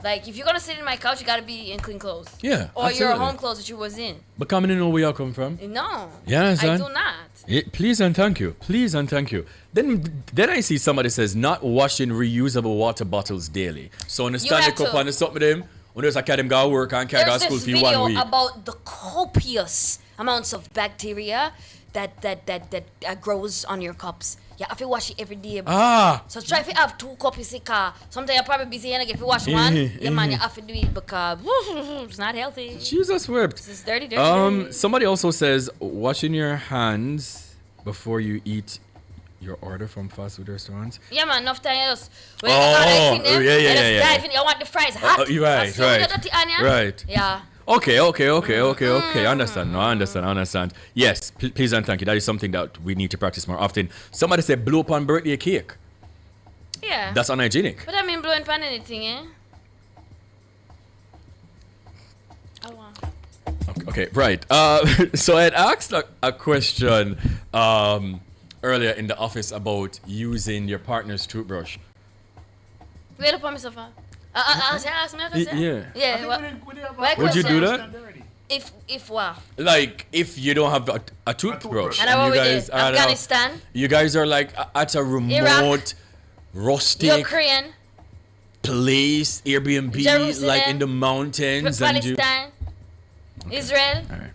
Like, if you're gonna sit in my couch, you gotta be in clean clothes. Yeah, or absolutely. your home clothes that you was in. But coming in know where you come from. No. Yeah, I do not. Please and thank you. Please and thank you. Then I see somebody says not washing reusable water bottles daily. So on the stand the cup and the something with them, when there's a cat them go work and carry school for 1 week. There's this video about the copious amounts of bacteria that grows on your cups. You have to wash it every day. So try to have 2 cups in car. Sometimes you're probably busy and if you wash one, man, you have to do it because it's not healthy. Jesus whipped. This is dirty. Somebody also says washing your hands before you eat your order from fast food restaurants. Yeah, man, enough time you just dive in. You want the fries hot. Right. Yeah. Okay. I understand. Yes, please and thank you. That is something that we need to practice more often. Somebody said blow up on birthday cake. Yeah. That's unhygienic. But I mean blowing pan anything, eh? Okay, right. So I had asked a question earlier in the office about using your partner's toothbrush. Wait up on me, Safa. Yeah. Would you do that? If what? Like if you don't have a toothbrush and you guys Afghanistan. You guys are like at a remote, Iraq, rustic Ukraine, place, Airbnb, Jerusalem, like in the mountains, Palestine, Israel. All right.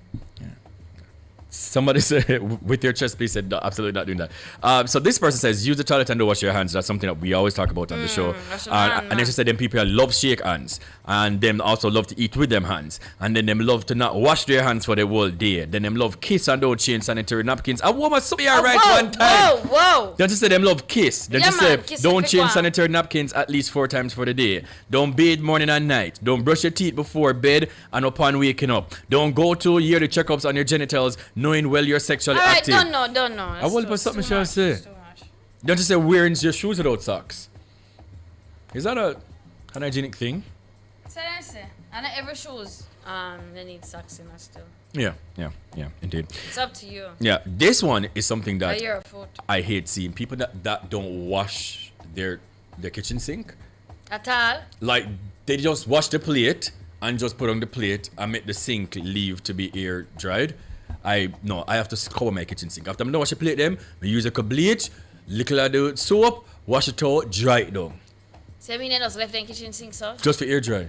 Somebody said, with your chest, please, said, no, absolutely not doing that. So this person says, use the toilet and don't wash your hands. That's something that we always talk about on the show. And then she said, them people love shake hands. And them also love to eat with them hands. And then them love to not wash their hands for the whole day. Then them love kiss and don't change sanitary napkins. A woman saw me right one time. Whoa. Then she said, them love kiss. Then she said, don't change sanitary napkins at least 4 times for the day. Don't bathe morning and night. Don't brush your teeth before bed and upon waking up. Don't go to yearly checkups on your genitals knowing well you're sexually active. Don't know. I will put something shall say. Don't you say wearing your shoes without socks? Is that an hygienic thing? So I say, and every shoes they need socks in us still. Yeah, indeed. It's up to you. Yeah, this one is something that you're a foot. I hate seeing people that don't wash their kitchen sink at all. Like they just wash the plate and just put on the plate and make the sink leave to be air dried. I have to cover my kitchen sink. After I wash the plate them, I use a bleach, little of the soap, wash it out, dry it down. So I mean, just left the kitchen sink, so? Just for air dry.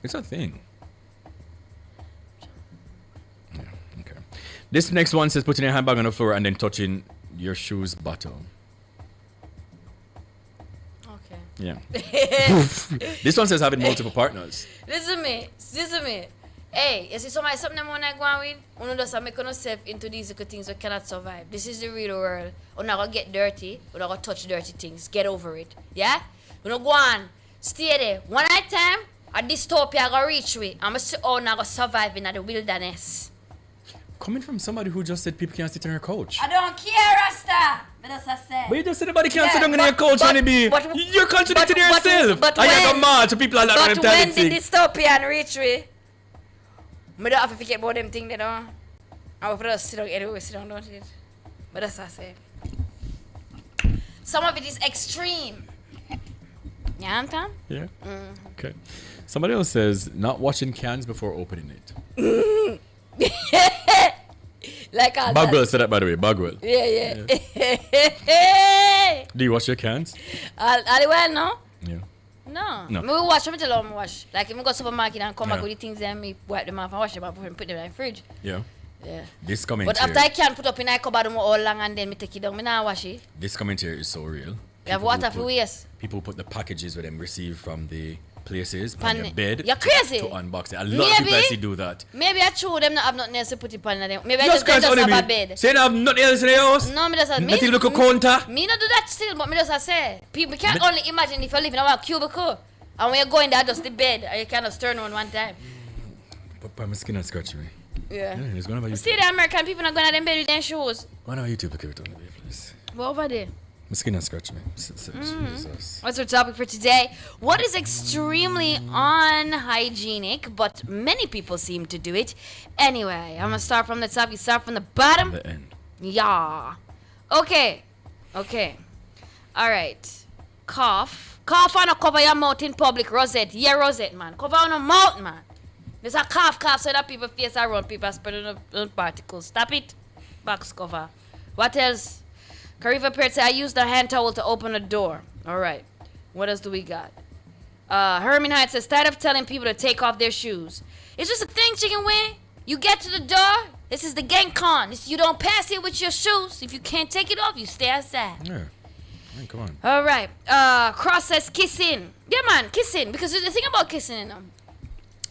It's a thing. Yeah, okay. This next one says putting your handbag on the floor and then touching your shoes bottom. Okay. Yeah. This one says having multiple partners. Listen to me. Hey, you see something that I want to go on with? You just make yourself into these little things that cannot survive. This is the real world. You're not going to get dirty. You're not going to touch dirty things. Get over it. Yeah? You know, go on. Stay there. One at a time, a dystopia going to reach me. I'm going to survive in the wilderness. Coming from somebody who just said people can't sit on her couch. I don't care, Rasta. But you just said nobody can't sit on your couch, honeybee. You're contradicting yourself. But I got mad to people like that. But when did dystopia reach me? I don't have to forget about them things, you know. I will just sit down anyway, don't it? But that's what I say. Some of it is extreme. You understand? Yeah. Okay. Somebody else says not washing cans before opening it. Like all Bagwell said that, by the way. Bagwell. Yeah. Do you wash your cans? All well, no? Yeah. No. Me wash them till I wash. Like if I go to the supermarket and come back with the things and me wipe them off and wash them up and put them in the fridge. Yeah. Yeah. This comment But after I can't put up in a cupboard all long and then me take it down, me not wash it. This commentary is so real. You have water for waste. People put the packages with them receive from the places on your bed. You're crazy. To unbox it. A lot of people I see do that. Maybe I true them not have nothing else to put it on them. Maybe I just have a bed. Say you have nothing else in the house? No, me just have nothing look a counter. Me not do that still, but me just say. People can't only imagine if you live in a cubicle and when you go in there just the bed and you can't just turn on one time. But my skin has scratched me. Yeah. It's going over YouTube. See the American people not going to them bed with their shoes. Why not YouTube look it on the way, please? What over there? My skin and scratch me. Jesus. What's our topic for today? What is extremely unhygienic, but many people seem to do it? Anyway, I'm gonna start from the top. You start from the bottom. The end. Yeah. Okay. All right. Cough and cover your mouth in public. Rosette. Yeah, Rosette, man. Cover on your mouth, man. There's a cough so that people face around. People are spreading on particles. Stop it. Box cover. What else? Kariva Perry said, I used the hand towel to open the door. All right. What else do we got? Herman Hyde says, tired of telling people to take off their shoes. It's just a thing, Chicken Wing. You get to the door. This is the gang con. You don't pass it with your shoes. If you can't take it off, you stay outside. Yeah. I mean, come on. All right. Cross says kissing. Yeah, man, kissing. Because the thing about kissing,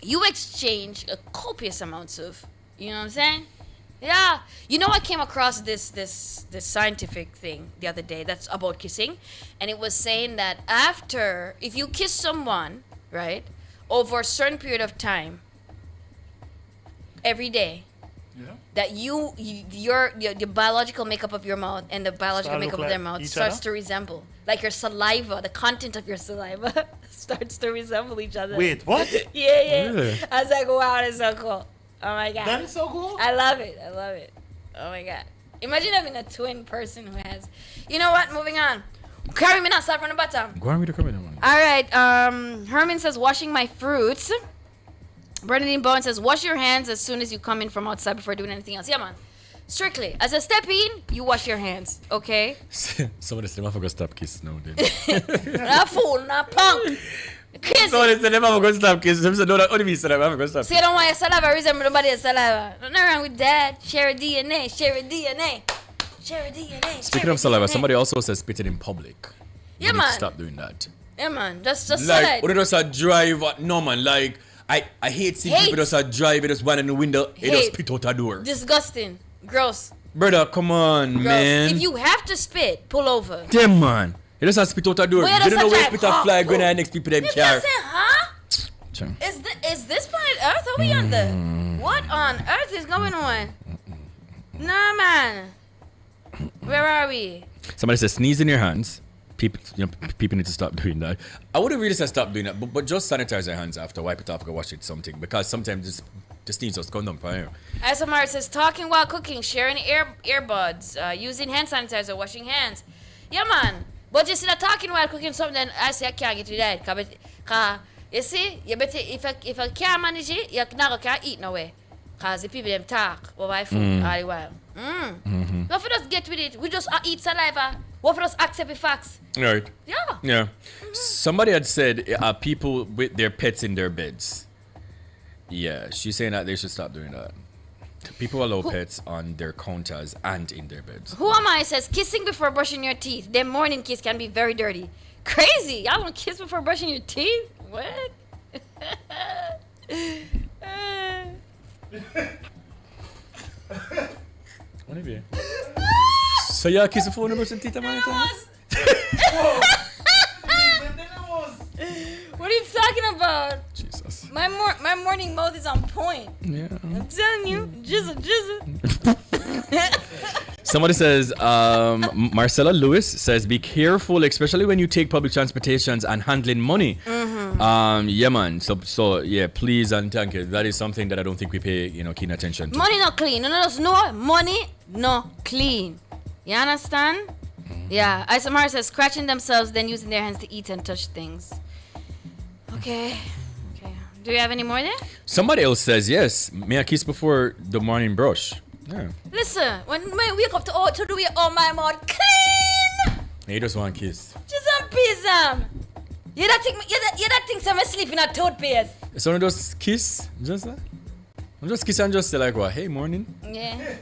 you exchange a copious amounts of, you know what I'm saying? Yeah. You know, I came across this scientific thing the other day that's about kissing. And it was saying that if you kiss someone, right, over a certain period of time, every day, that your biological makeup of your mouth and the biological makeup of their mouth starts to resemble. Like your saliva, the content of your saliva starts to resemble each other. Wait, what? Yeah. Really? I was like, wow, that's so cool. Oh my God. That is so cool. I love it. Oh my God. Imagine having a twin person who has. You know what? Moving on. Carry me now, start from the bottom. Go on with the comment, man. All right. Herman says, washing my fruits. Bernadine Bowen says, wash your hands as soon as you come in from outside before doing anything else. Yeah, man. Strictly. As a step in, you wash your hands. Okay? Somebody said, I'm going to stop kiss now, then. Not fool, not punk. Kiss. Somebody said, I'm going to stop kiss. Some said, no, that only me said, I'm going to stop kiss. So you don't want your saliva resemble nobody's saliva. Nothing wrong with that. Share a DNA. Speaking of saliva, somebody also says spitting in public. Yeah, you need man. to stop doing that. Yeah, man. Just like, when it does a drive, no, man, like, I hate seeing people just drive, it just one in the window, it just spit out a door. Disgusting. Gross. Brother, come on, Gross. man. If you have to spit, pull over. Damn, man. It just has spit out a door. Well, you don't know where spit a flag when I next people them you car. just say, huh? Is this planet Earth? Are we on the... What on earth is going on? Nah, man. Where are we? Somebody says sneeze in your hands. People need to stop doing that. I wouldn't really say stop doing that, but just sanitize your hands after, wipe it off, go wash it something. Because sometimes just needs us come down for you. SMR says talking while cooking, sharing earbuds, using hand sanitizer, washing hands. Yeah, man. But you see that talking while cooking something, then I say I can't get to that. Cause you see, you better if I can't manage it, you can't eat no way. Cause the people them talk over food all the while. What for us get with it? We just eat saliva. What for us accept the facts? Right. Yeah. Somebody had said people with their pets in their beds. Yeah, she's saying that they should stop doing that. People allow pets on their counters and in their beds. Who am I? Says kissing before brushing your teeth. Their morning kiss can be very dirty. Crazy. Y'all don't kiss before brushing your teeth? What? What have you? So y'all kiss before brushing teeth, man? What are you talking about? Jesus. My morning mouth is on point. Yeah. I'm telling you, jizzle. Somebody says, Marcella Lewis says, be careful, especially when you take public transportations and handling money. Yeah, man. So yeah, please and thank you. That is something that I don't think we pay, keen attention to. Money not clean. No, money no clean. You understand? Yeah. Isamara says, scratching themselves, then using their hands to eat and touch things. Okay. Do you have any more there? Somebody else says, yes. May I kiss before the morning brush? Yeah. Listen, when I wake up to do it all my mouth clean. You just want to kiss. Just some piece. You don't think I'm asleep in a toothpaste. So you just kiss? Just that? I'm just kiss and just say like what? Hey, morning. Yeah.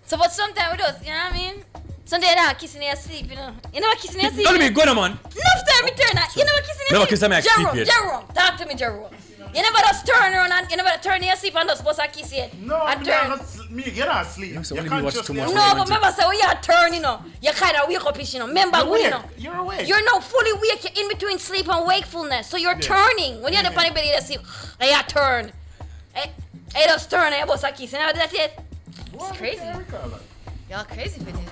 So but sometimes we just, you know what I mean? Sometimes you're not kissing in your sleep, You never kissing in your sleep. Don't be good, man. Enough time you turn that. You never kissing in your sleep. Never kiss in my sleep. Jerome, talk to me, Jerome. You never just turn around and you never turn in your sleep and just supposed to kiss it. No, you're not asleep. So when you watch too much. No, but remember, say when you turn, you kind of wake up, Remember, you're awake. You're not fully awake. You're in between sleep and wakefulness. So you're turning. When you're on the belly, you sleep, you turn. Hey, just turn it, boss, I kiss. You never do that yet? It's crazy. Y'all crazy for this.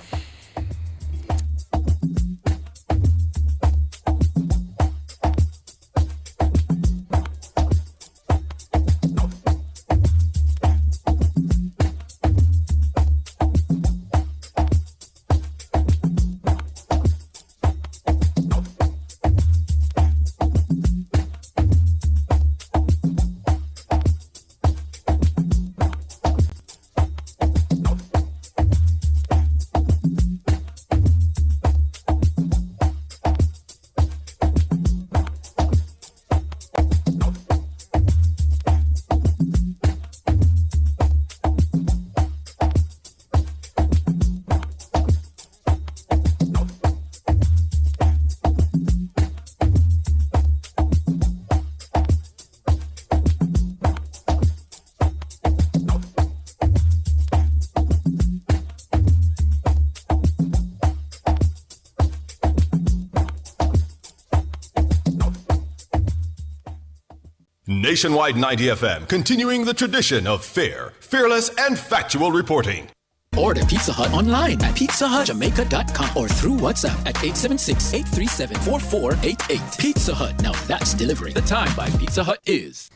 Nationwide 90 FM, continuing the tradition of fair, fearless, and factual reporting. Order Pizza Hut online at pizzahutjamaica.com or through WhatsApp at 876-837-4488. Pizza Hut, now that's delivery. The time by Pizza Hut is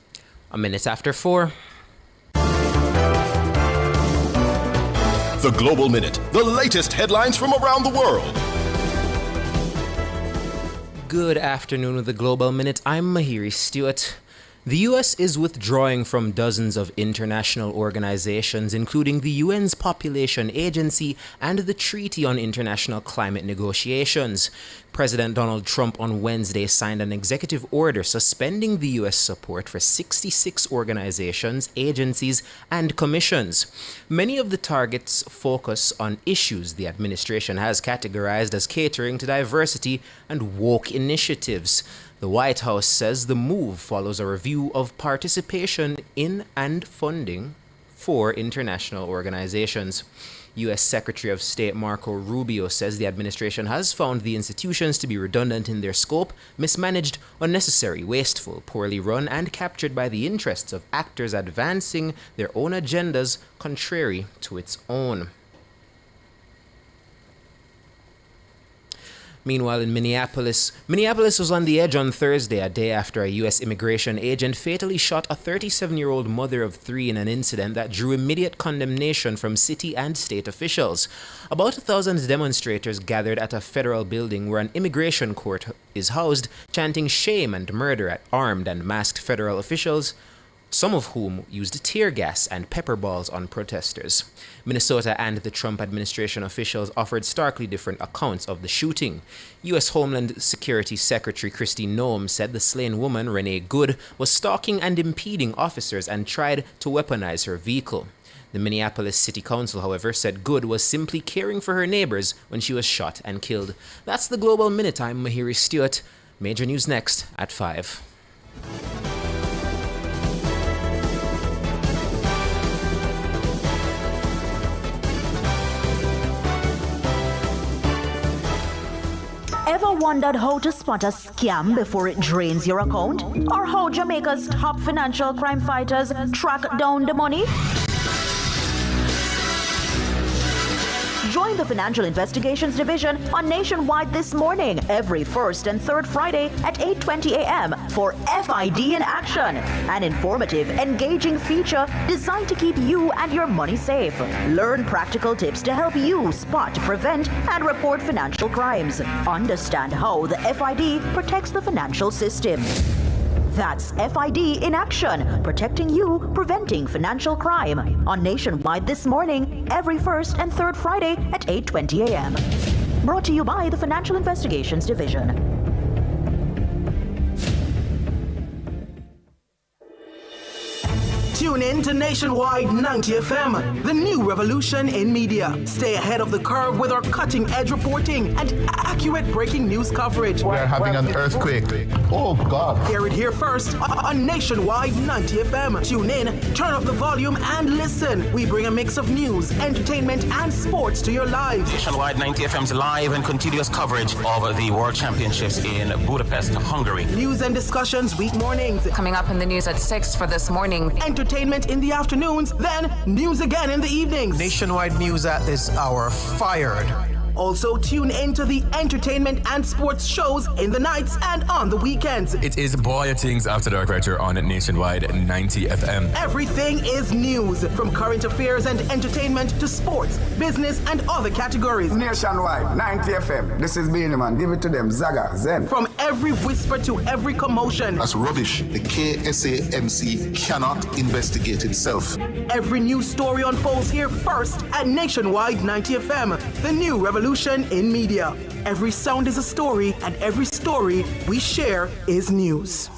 4:01. The Global Minute, the latest headlines from around the world. Good afternoon with the Global Minute. I'm Mahiri Stewart. The U.S. is withdrawing from dozens of international organizations, including the UN's Population Agency and the Treaty on International Climate Negotiations. President Donald Trump on Wednesday signed an executive order suspending the U.S. support for 66 organizations, agencies, and commissions. Many of the targets focus on issues the administration has categorized as catering to diversity and woke initiatives. The White House says the move follows a review of participation in and funding for international organizations. U.S. Secretary of State Marco Rubio says the administration has found the institutions to be redundant in their scope, mismanaged, unnecessary, wasteful, poorly run, and captured by the interests of actors advancing their own agendas contrary to its own. Meanwhile, in Minneapolis was on the edge on Thursday, a day after a U.S. immigration agent fatally shot a 37-year-old mother of 3 in an incident that drew immediate condemnation from city and state officials. About 1,000 demonstrators gathered at a federal building where an immigration court is housed, chanting shame and murder at armed and masked federal officials, some of whom used tear gas and pepper balls on protesters. Minnesota and the Trump administration officials offered starkly different accounts of the shooting. U.S. Homeland Security Secretary Kristi Noem said the slain woman, Renee Good, was stalking and impeding officers and tried to weaponize her vehicle. The Minneapolis City Council, however, said Good was simply caring for her neighbors when she was shot and killed. That's the Global Minute. I'm Mahiri Stewart. Major news next at 5. Ever wondered how to spot a scam before it drains your account? Or how Jamaica's top financial crime fighters track down the money? Join the Financial Investigations Division on Nationwide this morning, every first and third Friday at 8:20 a.m. for FID in Action, an informative, engaging feature designed to keep you and your money safe. Learn practical tips to help you spot, prevent, and report financial crimes. Understand how the FID protects the financial system. That's FID in Action, protecting you, preventing financial crime. On Nationwide this morning, every first and third Friday at 8:20 a.m. Brought to you by the Financial Investigations Division. Tune in to Nationwide 90 FM, the new revolution in media. Stay ahead of the curve with our cutting-edge reporting and accurate breaking news coverage. We are having an earthquake. Oh, God. Hear it here first on Nationwide 90 FM. Tune in, turn up the volume, and listen. We bring a mix of news, entertainment, and sports to your lives. Nationwide 90 FM's live and continuous coverage of the World Championships in Budapest, Hungary. News and discussions week mornings. Coming up in the news at 6 for this morning. Entertainment entertainment in the afternoons, then news again in the evenings. Nationwide news at this hour, fired. Also tune in to the entertainment and sports shows in the nights and on the weekends. It is Boy Things After Dark right here on Nationwide 90 FM. Everything is news, from current affairs and entertainment to sports, business and other categories. Nationwide 90 FM. This is Beanie Man. Give it to them. Zaga, Zen. From every whisper to every commotion. That's rubbish. The KSAMC cannot investigate itself. Every news story unfolds here first at Nationwide 90 FM, the new revolution in media. Every sound is a story, and every story we share is news.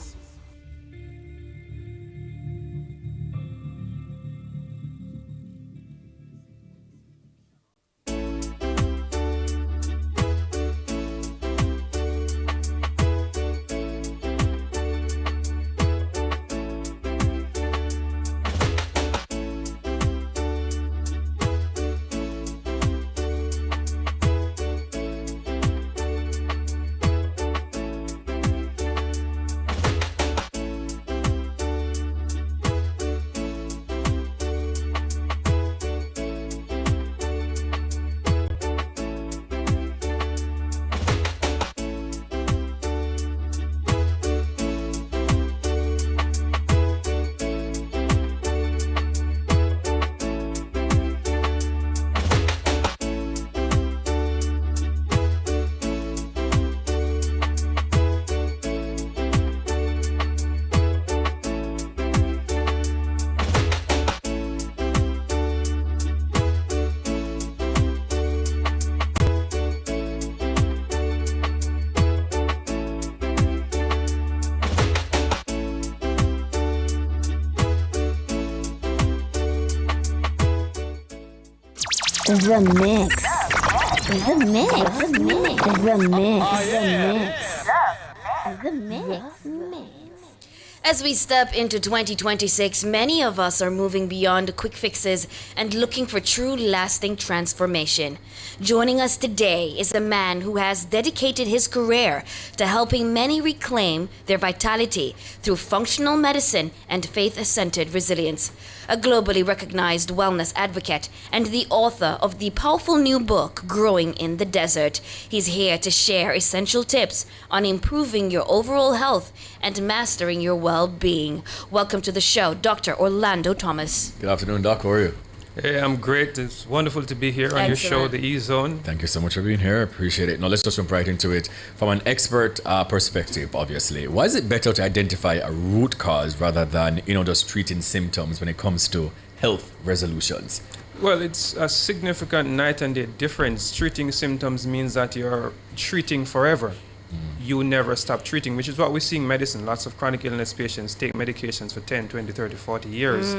The mix. The mix. The mix. The mix. The mix. The mix. As we step into 2026, many of us are moving beyond quick fixes and looking for true lasting transformation. Joining us today is a man who has dedicated his career to helping many reclaim their vitality through functional medicine and faith-centered resilience. A globally recognized wellness advocate and the author of the powerful new book, Growing in the Desert. He's here to share essential tips on improving your overall health and mastering your well-being. Welcome to the show, Dr. Orlando Thomas. Good afternoon, Doc. How are you? Hey, I'm great. It's wonderful to be here on your show, The E-Zone. Thank you so much for being here. Appreciate it. Now, let's just jump right into it. From an expert perspective, obviously, why is it better to identify a root cause rather than, just treating symptoms when it comes to health resolutions? Well, it's a significant night and day difference. Treating symptoms means that you're treating forever. You never stop treating, which is what we see in medicine. Lots of chronic illness patients take medications for 10, 20, 30, 40 years.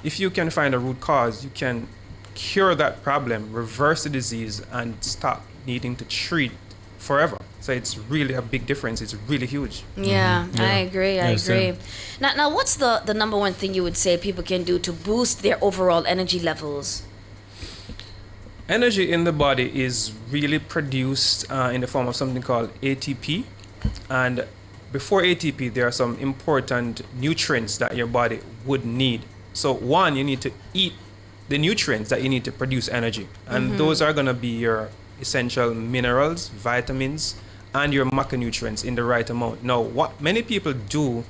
If you can find a root cause, you can cure that problem, reverse the disease, and stop needing to treat forever. So it's really a big difference. It's really huge. Yeah, I agree. I agree. Now, what's the number one thing you would say people can do to boost their overall energy levels? Energy in the body is really produced in the form of something called ATP. And before ATP, there are some important nutrients that your body would need. So one, you need to eat the nutrients that you need to produce energy. And those are going to be your essential minerals, vitamins, and your macronutrients in the right amount. Now, what many people do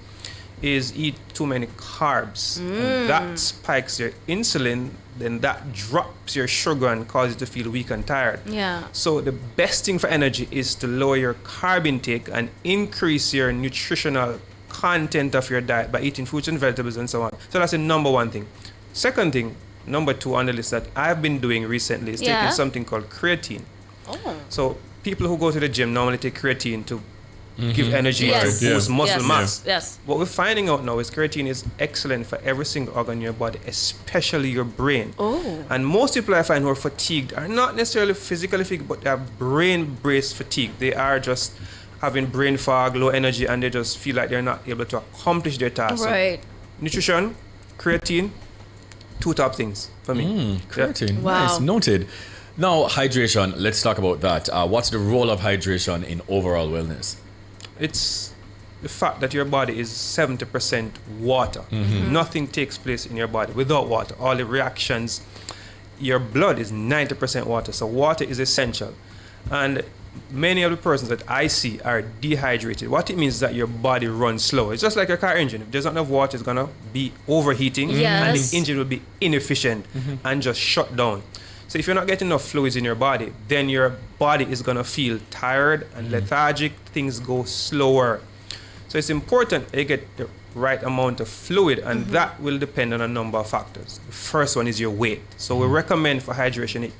is eat too many carbs. And that spikes your insulin, then that drops your sugar and causes you to feel weak and tired. Yeah. So the best thing for energy is to lower your carb intake and increase your nutritional content of your diet by eating fruits and vegetables and so on. So that's the number one thing. Second thing, number two on the list that I've been doing recently is taking something called creatine. So people who go to the gym normally take creatine to give energy to boost muscle mass. Yes. What we're finding out now is creatine is excellent for every single organ in your body, especially your brain. And most people I find who are fatigued are not necessarily physically fatigued, but they are brain-based fatigue. They are just having brain fog, low energy, and they just feel like they're not able to accomplish their tasks. Right. So, nutrition, creatine, two top things for me. Creatine. Wow. Nice. Noted. Now, hydration. Let's talk about that. What's the role of hydration in overall wellness? It's the fact that your body is 70% water. Nothing takes place in your body without water. All the reactions, your blood is 90% water. So water is essential. And many of the persons that I see are dehydrated. What it means is that your body runs slow. It's just like a car engine. If there's not enough water, it's going to be overheating and the engine will be inefficient and just shut down. So if you're not getting enough fluids in your body, then your body is going to feel tired and lethargic. Things go slower. So it's important that you get the right amount of fluid, and that will depend on a number of factors. The first one is your weight. So we recommend for hydration,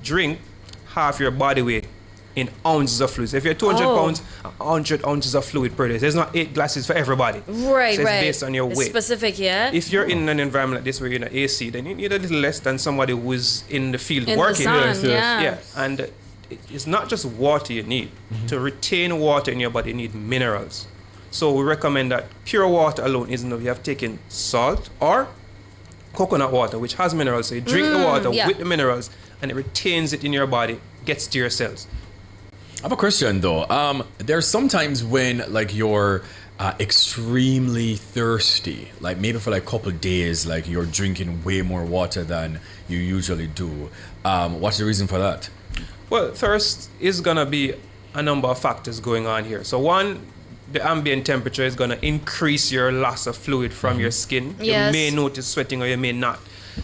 drink half your body weight in ounces of fluid. So if you're 200 pounds, 100 ounces of fluid per day. There's not 8 glasses for everybody. Right, so it's based on your weight. Specific, yeah. If you're in an environment like this where you're in an AC, then you need a little less than somebody who's in the field in working. The sun, yeah. And it's not just water you need. To retain water in your body, you need minerals. So we recommend that pure water alone isn't enough. You have taken salt or coconut water, which has minerals. So you drink the water with the minerals, and it retains it in your body, gets to your cells. I have a question though. There's sometimes when like you're extremely thirsty, like maybe for like a couple of days, like you're drinking way more water than you usually do. What's the reason for that? Well, thirst is gonna be a number of factors going on here. So one, the ambient temperature is gonna increase your loss of fluid from your skin. Yes. You may notice sweating or you may not.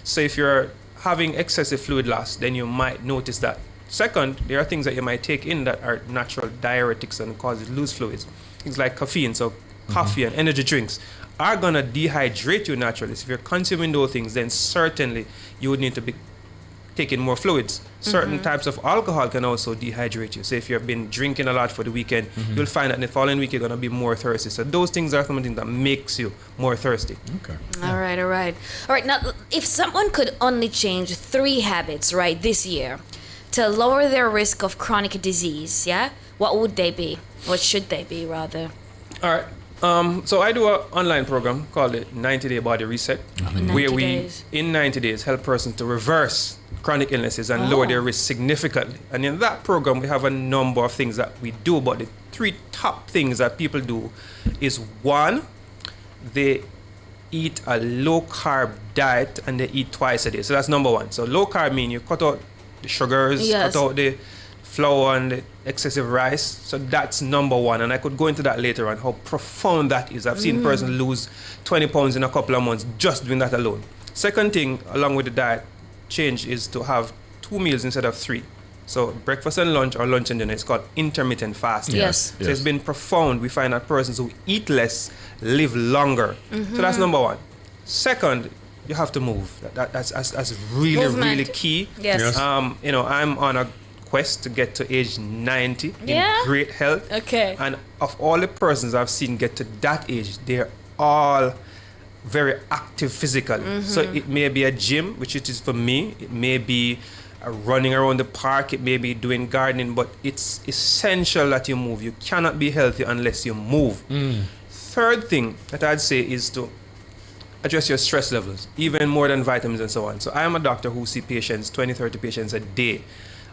So if you're having excessive fluid loss, then you might notice that. Second, there are things that you might take in that are natural diuretics and cause you to lose fluids. Things like caffeine, so coffee and energy drinks are going to dehydrate you naturally. So if you're consuming those things, then certainly you would need to be taking more fluids. Certain types of alcohol can also dehydrate you. So if you've been drinking a lot for the weekend, you'll find that in the following week you're going to be more thirsty. So those things are something that makes you more thirsty. Okay. All right. Now, if someone could only change 3 habits, right, this year to lower their risk of chronic disease, what would they be? What should they be, rather? All right. So I do an online program called the 90-Day Body Reset, where we, in 90 days, help persons to reverse chronic illnesses and lower their risk significantly. And in that program, we have a number of things that we do, but the 3 top things that people do is 1, they eat a low-carb diet and they eat twice a day. So that's number 1. So low-carb means you cut out the sugars, cut out the flour and the excessive rice. So that's number 1. And I could go into that later on, how profound that is. I've seen persons lose 20 pounds in a couple of months just doing that alone. Second thing, along with the diet change, is to have 2 meals instead of 3. So breakfast and lunch, or lunch and dinner, it's called intermittent fasting. Yes. So it's been profound. We find that persons who eat less live longer. So that's number 1. Second, you have to move. That's really key. Yes. I'm on a quest to get to age 90 in great health. Okay. And of all the persons I've seen get to that age, they're all very active physically. So it may be a gym, which it is for me. It may be running around the park. It may be doing gardening. But it's essential that you move. You cannot be healthy unless you move. Third thing that I'd say is to address your stress levels, even more than vitamins and so on. So I am a doctor who sees patients, 20, 30 patients a day.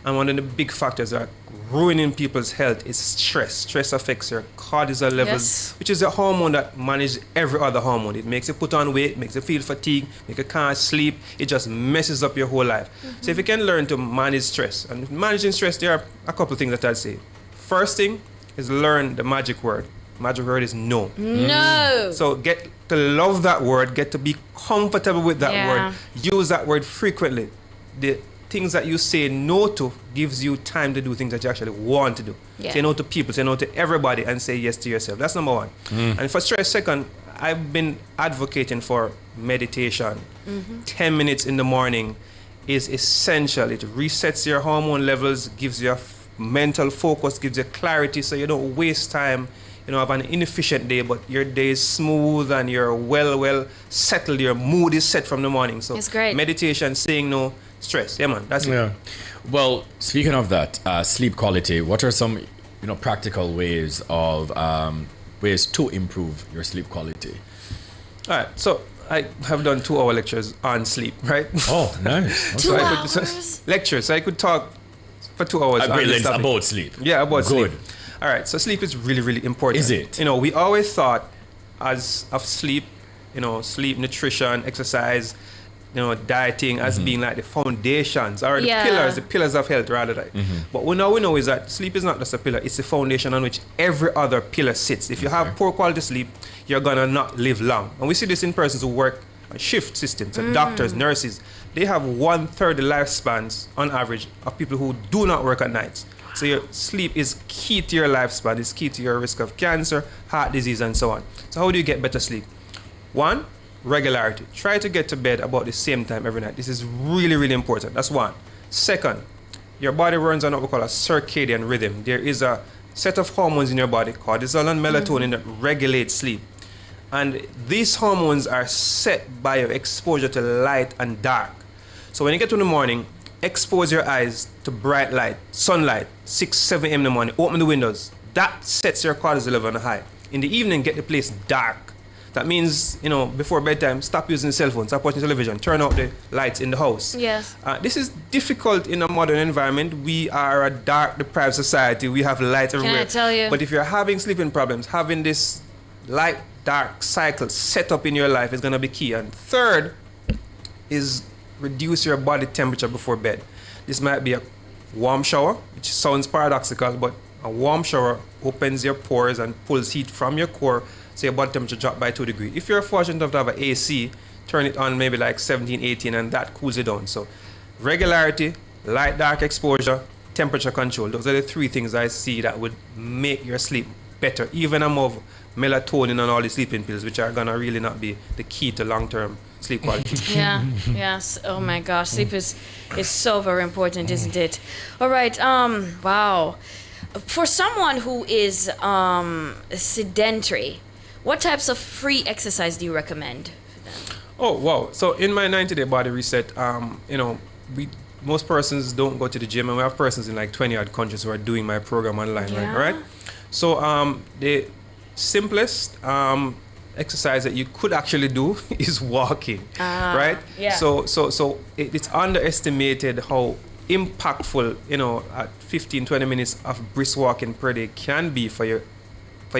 And one of the big factors that are ruining people's health is stress. Stress affects your cortisol levels, which is a hormone that manages every other hormone. It makes you put on weight, makes you feel fatigued, makes you can't sleep. It just messes up your whole life. So if you can learn to manage stress, and managing stress, there are a couple of things that I'd say. First thing is learn the magic word. Magic word is no. No. So get to love that word, get to be comfortable with that word. Use that word frequently. The things that you say no to gives you time to do things that you actually want to do. Say no to people, say no to everybody, and say yes to yourself. That's number 1. And for stress, second, I've been advocating for meditation. 10 minutes in the morning is essential. It resets your hormone levels, gives you a mental focus, gives you clarity, so you don't waste time. Have an inefficient day, but your day is smooth and you're well settled. Your mood is set from the morning. So it's great. Meditation, saying no, stress. Yeah, man, that's it. Well, speaking of that, sleep quality, what are some practical ways of ways to improve your sleep quality? All right, so I have done 2-hour lectures on sleep, right? Oh, nice. 2 hours? Lectures. So I could talk for 2 hours. About sleep. Yeah, about sleep. All right, so sleep is really, really important. Is it? You know, we always thought as of sleep, you know, sleep, nutrition, exercise, you know, dieting as being like the foundations or the pillars of health rather than. But what we know is that sleep is not just a pillar, it's the foundation on which every other pillar sits. If you have poor quality sleep, you're gonna not live long. And we see this in persons who work on shift systems, and doctors, nurses. They have 1/3 the lifespans on average of people who do not work at nights. So your sleep is key to your lifespan, it's key to your risk of cancer, heart disease, and so on. So how do you get better sleep? One, regularity. Try to get to bed about the same time every night. This is really, really important. That's one. Second, your body runs on what we call a circadian rhythm. There is a set of hormones in your body, cortisol and melatonin, that regulate sleep. And these hormones are set by your exposure to light and dark. So when you get to the morning, expose your eyes to bright light, sunlight, 6, 7 a.m. in the morning, open the windows. That sets your cortisol level on a high. In the evening, get the place dark. That means, you know, before bedtime, stop using the cell phone, stop watching television, turn out the lights in the house. Yes. This is difficult in a modern environment. We are a dark, deprived society. We have light everywhere. Can I tell you? But if you're having sleeping problems, having this light, dark cycle set up in your life is going to be key. And third is reduce your body temperature before bed. This might be a warm shower, which sounds paradoxical, but a warm shower opens your pores and pulls heat from your core, so your body temperature drop by 2 degrees. If you're fortunate enough to have an AC, turn it on maybe like 17, 18, and that cools it down. So regularity, light, dark exposure, temperature control. Those are the 3 things I see that would make your sleep better, even above melatonin and all the sleeping pills, which are gonna really not be the key to long-term sleep quality. Yes. Oh my gosh, sleep is so very important, isn't it? All right. Wow. For someone who is sedentary, what types of free exercise do you recommend for them? Oh wow! So in my 90-day body reset, you know, most persons don't go to the gym, and we have persons in like 20-odd countries who are doing my program online, right? So the simplest exercise that you could actually do is walking, right? Yeah. So it's underestimated how impactful, you know, at 15-20 minutes of brisk walking per day can be for your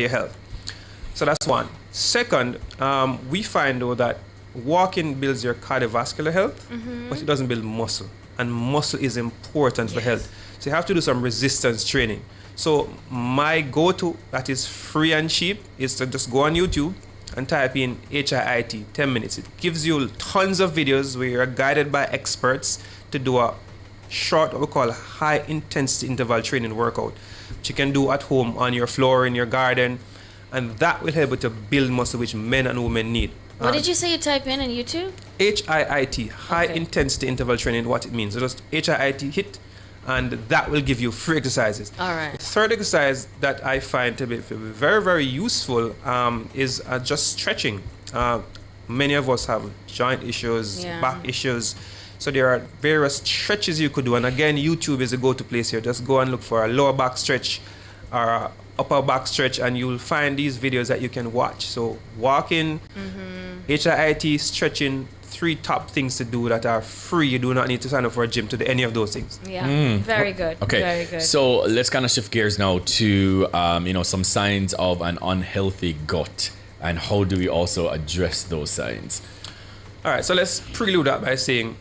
health. So that's one. Second, we find though that walking builds your cardiovascular health, but it doesn't build muscle, and muscle is important for health. So you have to do some resistance training. So my go-to that is free and cheap is to just go on YouTube and type in HIIT 10 minutes. It gives you tons of videos where you're guided by experts to do a short, what we call high intensity interval training workout, which you can do at home on your floor in your garden, and that will help you to build muscle, which men and women need. What did you say you type in on YouTube? HIIT, high intensity interval training, what it means. So just HIIT hit, and that will give you free exercises. All right. The third exercise that I find to be very, very useful is just stretching. Many of us have joint issues, back issues. So there are various stretches you could do. And again, YouTube is a go-to place here. Just go and look for a lower back stretch or a upper back stretch, and you'll find these videos that you can watch. So walking, HIIT, stretching, 3 top things to do that are free. You do not need to sign up for a gym to do any of those things. Very good. Okay, very good. So let's kind of shift gears now to you know, some signs of an unhealthy gut, and how do we also address those signs? All right, so let's prelude that by saying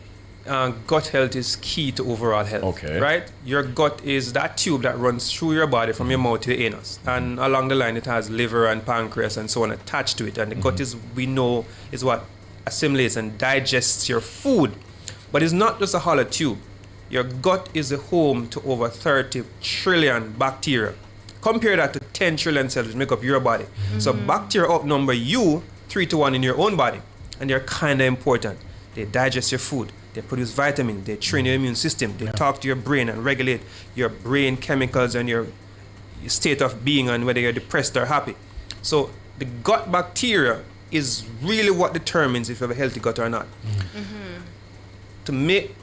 gut health is key to overall health. Okay. Right? Your gut is that tube that runs through your body from your mouth to your anus. And along the line, it has liver and pancreas and so on attached to it. And the gut is, we know, is what assimilates and digests your food. But it's not just a hollow tube. Your gut is the home to over 30 trillion bacteria. Compare that to 10 trillion cells which make up your body. So bacteria outnumber you 3 to 1 in your own body. And they're kind of important. They digest your food. They produce vitamins, they train your immune system, they talk to your brain and regulate your brain chemicals and your state of being and whether you're depressed or happy. So the gut bacteria is really what determines if you have a healthy gut or not. To make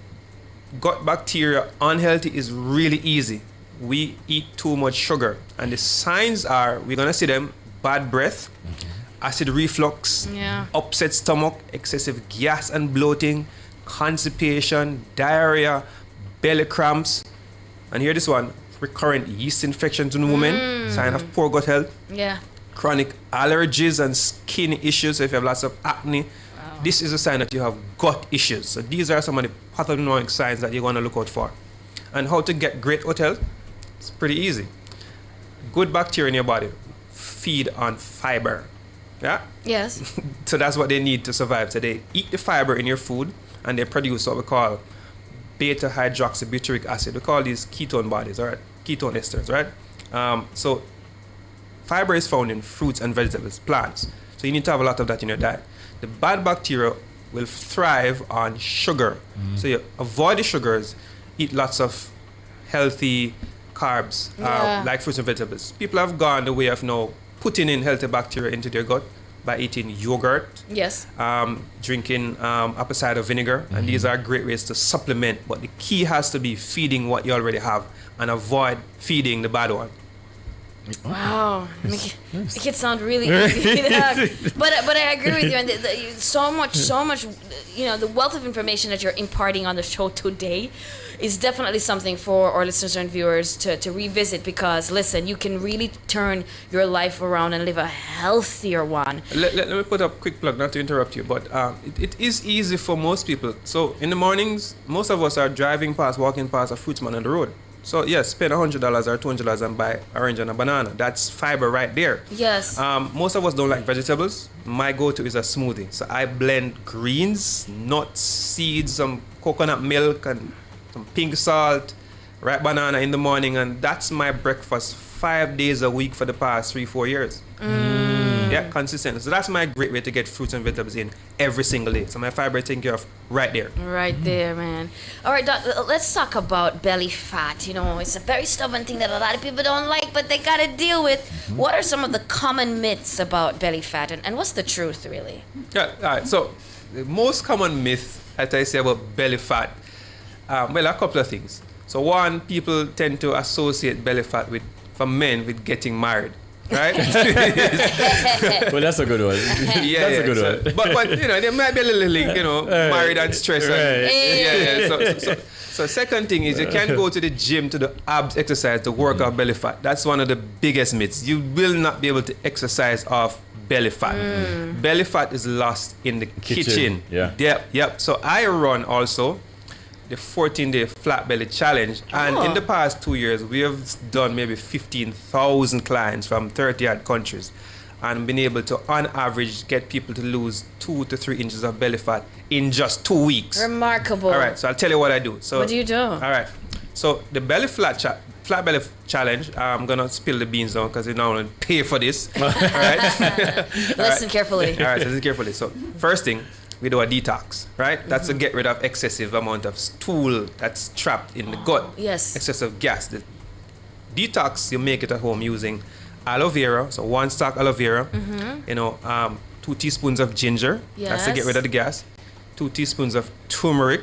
gut bacteria unhealthy is really easy. We eat too much sugar, and the signs are, we're gonna see them: bad breath, acid reflux, upset stomach, excessive gas and bloating, constipation, diarrhea, belly cramps, and hear this one: recurrent yeast infections in women, sign of poor gut health. Yeah. Chronic allergies and skin issues. So if you have lots of acne, this is a sign that you have gut issues. So these are some of the pathognomonic signs that you want to look out for. And how to get great gut health? It's pretty easy. Good bacteria in your body feed on fiber. Yeah? Yes. So that's what they need to survive. So they eat the fiber in your food and they produce what we call beta hydroxybutyric acid. We call these ketone bodies, all right? Ketone esters, right? So fiber is found in fruits and vegetables, plants. So you need to have a lot of that in your diet. The bad bacteria will thrive on sugar. So you avoid the sugars, eat lots of healthy carbs, like fruits and vegetables. People have gone the way of now putting in healthy bacteria into their gut by eating yogurt, yes, drinking apple cider vinegar, and these are great ways to supplement. But the key has to be feeding what you already have and avoid feeding the bad one. Wow, make it sound really easy. but I agree with you, and so much, the wealth of information that you're imparting on the show today is definitely something for our listeners and viewers to revisit, because listen, you can really turn your life around and live a healthier one. Let me put up a quick plug, not to interrupt you, but it is easy for most people. So in the mornings, most of us are walking past a fruits man on the road. So yes, spend $100 or $200 and buy orange and a banana. That's fiber right there. Yes. Most of us don't like vegetables. My go-to is a smoothie. So I blend greens, nuts, seeds, some coconut milk, and some pink salt, ripe banana in the morning, and that's my breakfast 5 days a week for the past 3-4 years. Yeah, consistent. So that's my great way to get fruits and vegetables in every single day. So my fiber is taken care of right there. Right there, man. All right, Doc, let's talk about belly fat. You know, it's a very stubborn thing that a lot of people don't like, but they got to deal with. What are some of the common myths about belly fat, and what's the truth, really? Yeah, all right. So the most common myth that I say about belly fat, well, a couple of things. So one, people tend to associate belly fat for men with getting married. Right? Well, that's a good one. Yeah, that's a good one. But there might be a little link, married and stress. Right. So second thing is you can't go to the gym to the abs exercise to work off belly fat. That's one of the biggest myths. You will not be able to exercise off belly fat. Belly fat is lost in the kitchen. Yeah. Yep. So I run also the 14-day flat belly challenge, and in the past 2 years we have done maybe 15,000 clients from 30 odd countries and been able to on average get people to lose 2 to 3 inches of belly fat in just 2 weeks. Remarkable. All right, so I'll tell you what I do. So what do you do? All right, so the belly flat belly challenge, I'm gonna spill the beans now because you don't want to pay for this. All right. Listen carefully. All right, listen carefully. So first thing, we do a detox, right? That's to get rid of excessive amount of stool that's trapped in the gut. Yes. Excessive gas. The detox, you make it at home using aloe vera. So 1 stalk aloe vera. 2 teaspoons of ginger. Yes. That's to get rid of the gas. 2 teaspoons of turmeric.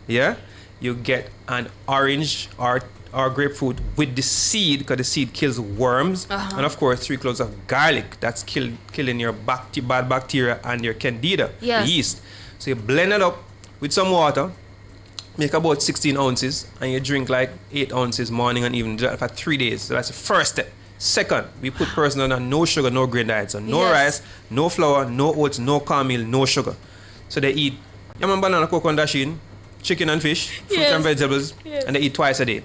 Yeah. You get an orange or grapefruit with the seed, because the seed kills worms. And of course 3 cloves of garlic. That's killing your bad bacteria and your candida, the yeast. So you blend it up with some water, make about 16 ounces, and you drink like 8 ounces morning and evening for 3 days. So that's the first step. Second, we put person on a no sugar, no grain diet. So no rice, no flour, no oats, no cornmeal, no sugar. So they eat yam and banana, coconut dashin, chicken and fish, fruits and vegetables, and they eat twice a day.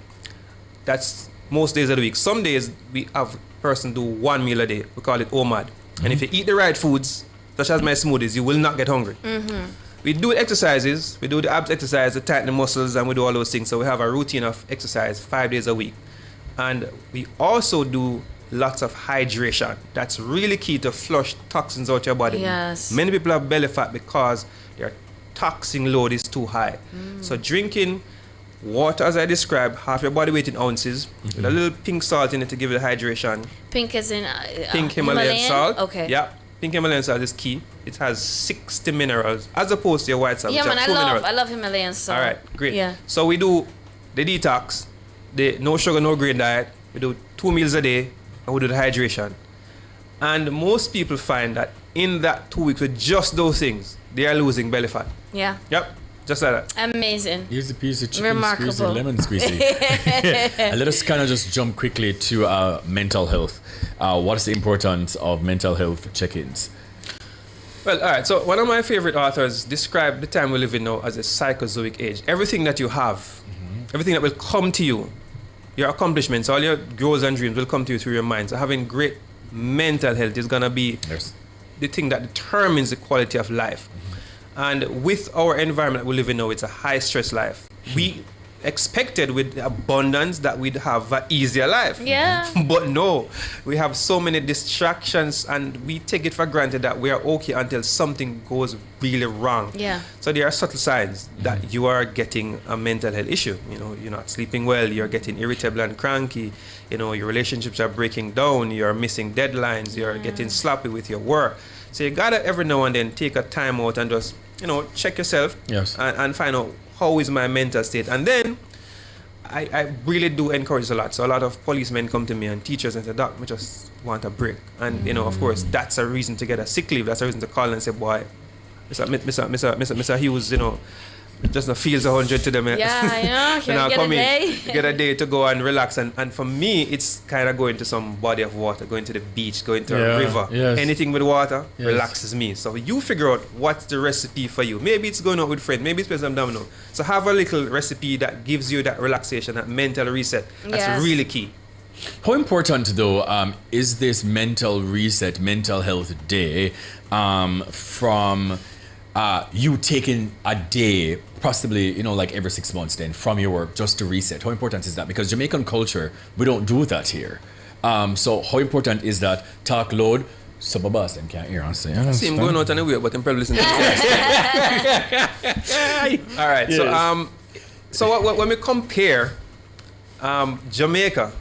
That's most days of the week. Some days we have a person do 1 meal a day. We call it OMAD. And if you eat the right foods, such as my smoothies, you will not get hungry. We do exercises. We do the abs exercise to tighten the muscles, and we do all those things. So we have a routine of exercise 5 days a week. And we also do lots of hydration. That's really key to flush toxins out your body. Yes. Many people have belly fat because their toxin load is too high. So drinking water, as I described, half your body weight in ounces, with a little pink salt in it to give it hydration. Pink as in pink Himalayan salt. Okay. Yeah, pink Himalayan salt is key. It has 60 minerals as opposed to your white salt. Yeah, which man, have 2 I love Himalayan salt. All right, great. Yeah. So we do the detox, the no sugar, no grain diet. We do 2 meals a day, and we do the hydration. And most people find that in that 2 weeks with just those things, they are losing belly fat. Yeah. Yep. Just like that. Amazing. Here's a piece of chicken Remarkable. squeezy, lemon squeezy. And let us kind of just jump quickly to mental health. What is the importance of mental health check-ins? Well, all right. So one of my favorite authors described the time we live in now as a psychozoic age. Everything that you have, everything that will come to you, your accomplishments, all your goals and dreams will come to you through your mind. So having great mental health is going to be the thing that determines the quality of life. And with our environment we live in now, it's a high stress life. We expected with abundance that we'd have an easier life. Yeah. But no, we have so many distractions and we take it for granted that we are okay until something goes really wrong. Yeah. So there are subtle signs that you are getting a mental health issue. You know, you're not sleeping well, you're getting irritable and cranky, you know, your relationships are breaking down, you're missing deadlines, you're getting sloppy with your work. So you gotta every now and then take a time out and just, you know, check yourself and find out how is my mental state. And then I really do encourage a lot. So a lot of policemen come to me and teachers and say, Doc, I just want a break. And, you know, of course, that's a reason to get a sick leave. That's a reason to call and say, boy, Mr. Hughes, you know, just no feels 100 to them. Yeah, you know, come in, get a day to go and relax. And for me, it's kind of going to some body of water, going to the beach, going to a river. Anything with water relaxes me. So you figure out what's the recipe for you. Maybe it's going out with friends, maybe it's playing some domino. So have a little recipe that gives you that relaxation, that mental reset. That's really key. How important, though, is this mental reset, mental health day from you taking a day, possibly, you know, like every 6 months then, from your work just to reset? How important is that? Because Jamaican culture, we don't do that here. So how important is that? Talk loud, some of us can't hear us. I see him going out on the way, but I'm probably listening to this. All right, so when we compare Jamaica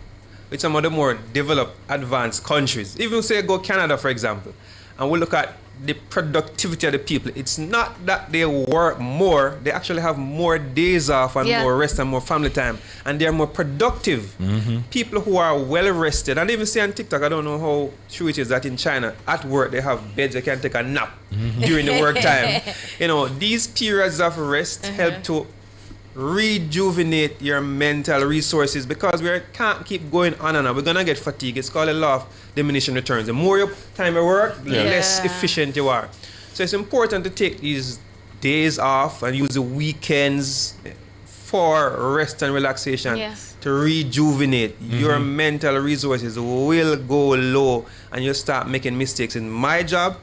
with some of the more developed, advanced countries, even say go Canada, for example, and we look at the productivity of the people, it's not that they work more, they actually have more days off and more rest and more family time, and they're more productive. People who are well rested, and even say on TikTok, I don't know how true it is that in China, at work they have beds, they can take a nap during the work time. You know, these periods of rest help to rejuvenate your mental resources, because we can't keep going on and on. We're gonna get fatigued. It's called a law of diminishing returns. The more your time at work, the less efficient you are. So it's important to take these days off and use the weekends for rest and relaxation to rejuvenate. Your mental resources will go low and you start making mistakes. In my job,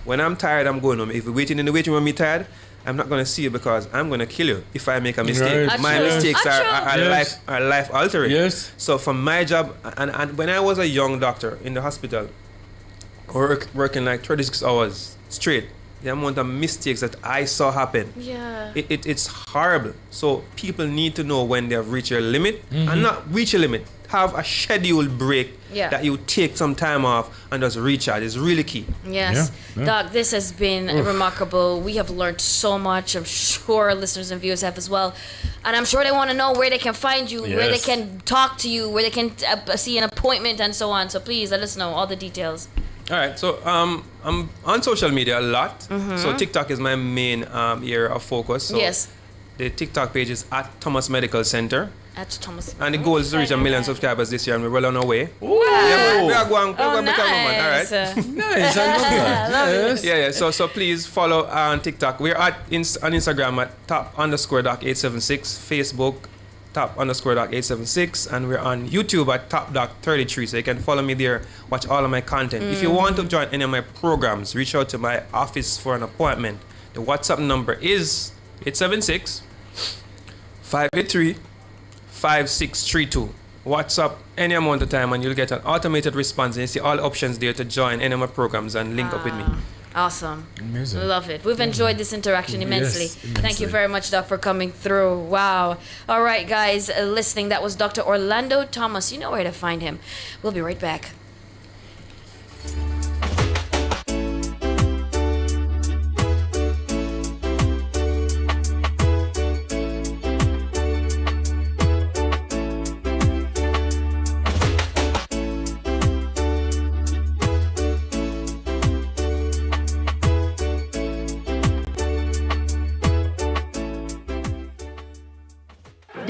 when I'm tired, I'm going home. If you're waiting in the waiting room, me tired, I'm not going to see you because I'm going to kill you if I make a mistake. Right. My mistakes are life altering. Yes. So for my job, and when I was a young doctor in the hospital, working like 36 hours straight, the amount of mistakes that I saw happen, it's horrible. So people need to know when they have reached your limit and not reach a limit. Have a scheduled break that you take some time off and just recharge. It's really key. Yes. Doc, this has been remarkable. We have learned so much. I'm sure listeners and viewers have as well. And I'm sure they want to know where they can find you, where they can talk to you, where they can see an appointment and so on. So please let us know all the details. All right. So I'm on social media a lot. So TikTok is my main area of focus. So the TikTok page is at Thomas Medical Center. At Thomas. And the goal is to reach 1 million subscribers this year, and we're well on our way. Wow. We are going nice. All right. Nice. I love that. Yes. So please follow on TikTok. We're on Instagram at top_doc876, Facebook top_doc876, and we're on YouTube at topdoc33. So you can follow me there, watch all of my content. If you want to join any of my programs, reach out to my office for an appointment. The WhatsApp number is 876-583-5632. WhatsApp any amount of time and you'll get an automated response, and you see all the options there to join any of my programs and link up with me. Awesome. Amazing. Love it. We've enjoyed this interaction immensely. Yes, immensely. Thank you very much, Doc, for coming through. Wow. All right, guys, listening, that was Dr. Orlando Thomas. You know where to find him. We'll be right back.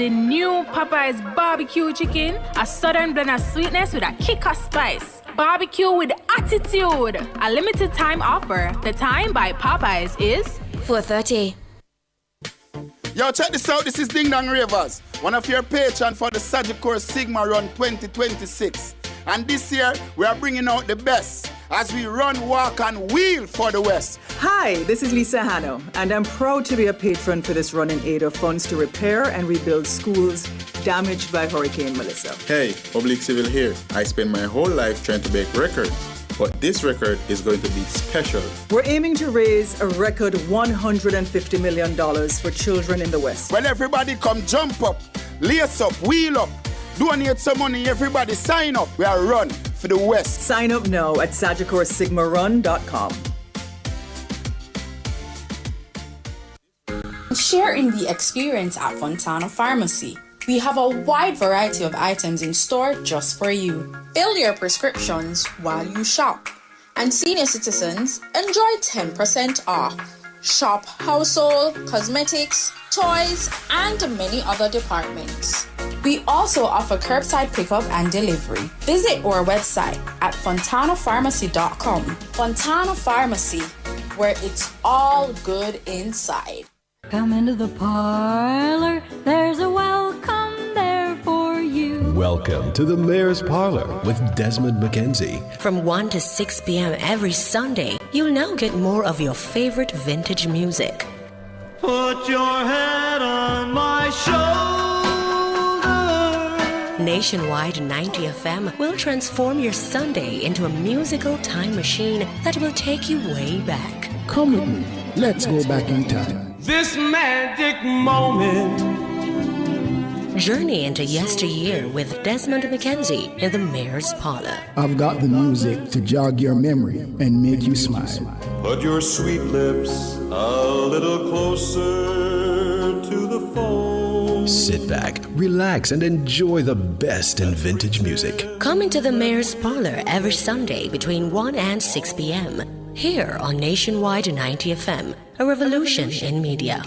the new Popeyes barbecue chicken, a southern blend of sweetness with a kick of spice. Barbecue with attitude. A limited time offer. The time by Popeyes is 4:30. Yo, check this out. This is Ding Dong Ravers, one of your patrons for the Sagicor Sigma Run 2026. And this year, we are bringing out the best as we run, walk, and wheel for the West. Hi, this is Lisa Hanno, and I'm proud to be a patron for this run in aid of funds to repair and rebuild schools damaged by Hurricane Melissa. Hey, Public Civil here. I spent my whole life trying to break records, but this record is going to be special. We're aiming to raise a record $150 million for children in the West. Well, everybody come jump up, lace up, wheel up, donate some money, everybody sign up. We are run for the West. Sign up now at SagicorSigmaRun.com. Sharing the experience at Fontana Pharmacy. We have a wide variety of items in store just for you. Fill your prescriptions while you shop. And senior citizens enjoy 10% off. Shop household, cosmetics, toys, and many other departments. We also offer curbside pickup and delivery. Visit our website at fontanapharmacy.com. Fontana Pharmacy, where it's all good inside. Come into the parlor, there's a welcome there for you. Welcome to the Mayor's Parlor with Desmond McKenzie. From 1 to 6 p.m. every Sunday, you'll now get more of your favorite vintage music. Put your head on my shoulder. Nationwide 90 FM will transform your Sunday into a musical time machine that will take you way back. Come with me. Let's go back in time. This magic moment. Journey into yesteryear with Desmond McKenzie in the Mayor's Parlor. I've got the music to jog your memory and make you smile. Put your sweet lips a little closer to the phone. Sit back, relax, and enjoy the best in vintage music. Come into the Mayor's Parlor every Sunday between 1 and 6 p.m. here on Nationwide 90 FM, a revolution in media.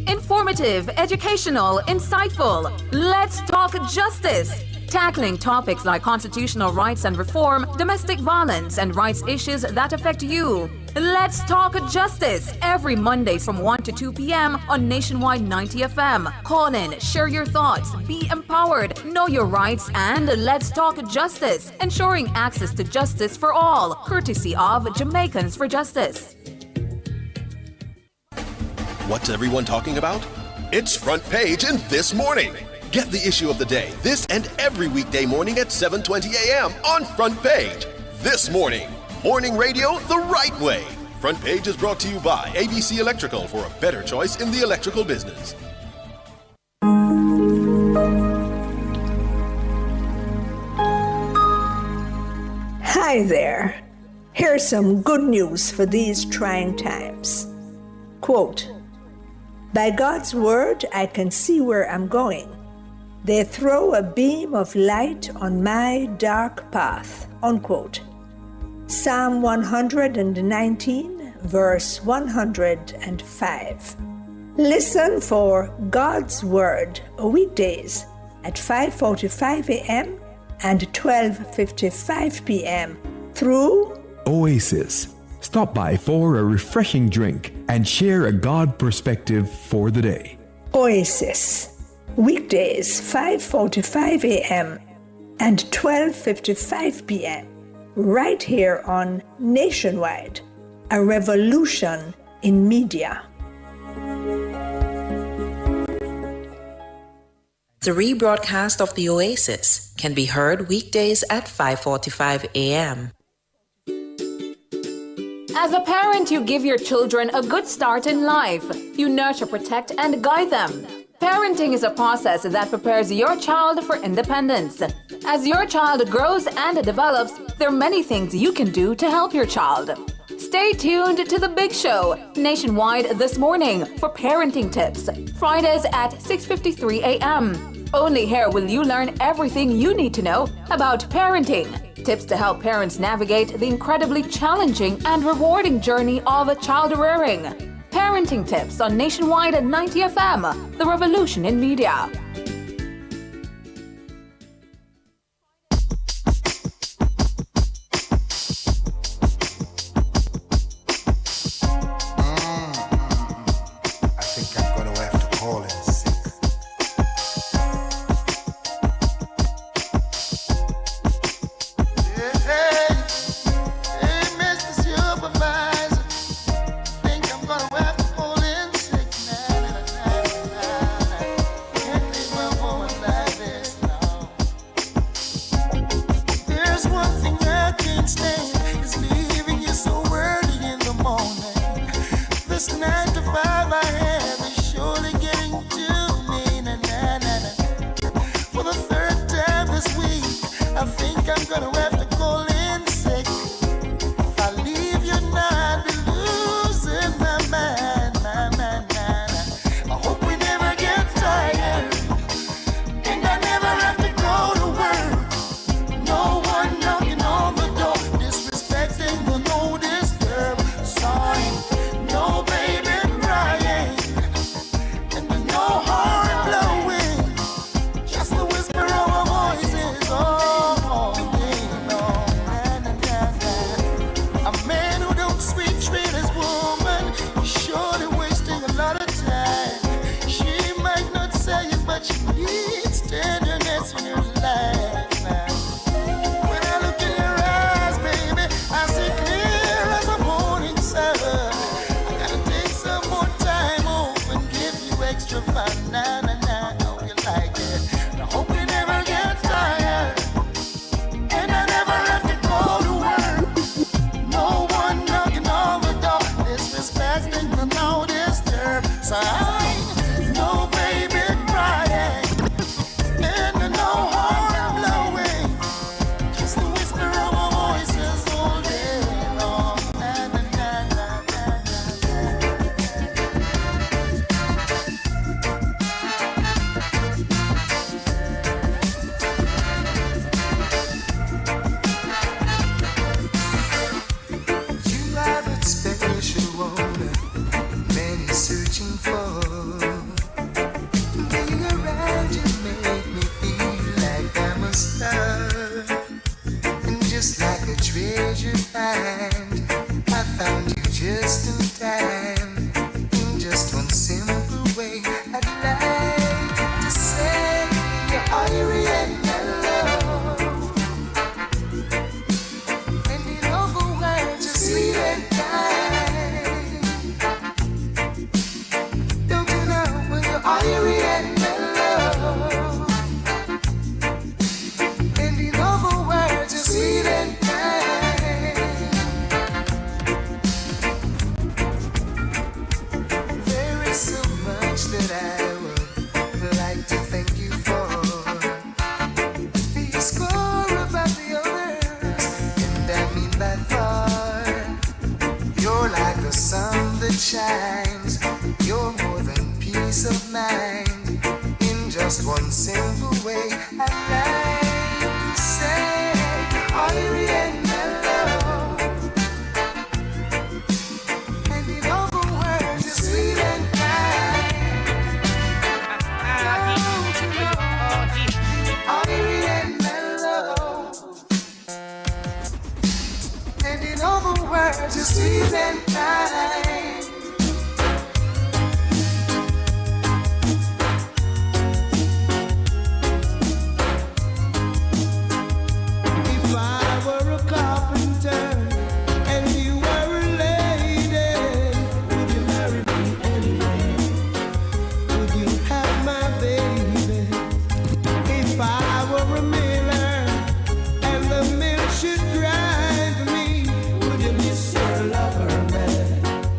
Informative, educational, insightful. Let's talk justice. Tackling topics like constitutional rights and reform, domestic violence, and rights issues that affect you. Let's talk justice every Monday from 1 to 2 p.m. on Nationwide 90 FM. Call in, share your thoughts, be empowered, know your rights, and let's talk justice, ensuring access to justice for all, courtesy of Jamaicans for Justice. What's everyone talking about? It's Front Page in This Morning. Get the issue of the day this and every weekday morning at 7:20 a.m. on Front Page. This Morning. Morning radio the right way. Front Page is brought to you by ABC Electrical for a better choice in the electrical business. Hi there. Here's some good news for these trying times. Quote, "By God's word, I can see where I'm going. They throw a beam of light on my dark path." Unquote. Psalm 119, verse 105. Listen for God's Word weekdays at 5:45 a.m. and 12:55 p.m. through Oasis. Stop by for a refreshing drink and share a God perspective for the day. Oasis. Weekdays 5:45 a.m. and 12:55 p.m. right here on Nationwide, a revolution in media. The rebroadcast of the Oasis can be heard weekdays at 5:45 a.m. As a parent, you give your children a good start in life. You nurture, protect, and guide them. Parenting is a process that prepares your child for independence. As your child grows and develops, there are many things you can do to help your child. Stay tuned to The Big Show, Nationwide This Morning, for parenting tips. Fridays at 6:53 a.m. Only here will you learn everything you need to know about parenting. Tips to help parents navigate the incredibly challenging and rewarding journey of child rearing. Parenting tips on Nationwide at 90 FM, the revolution in media. Should grind for me. Would you miss your lover, man?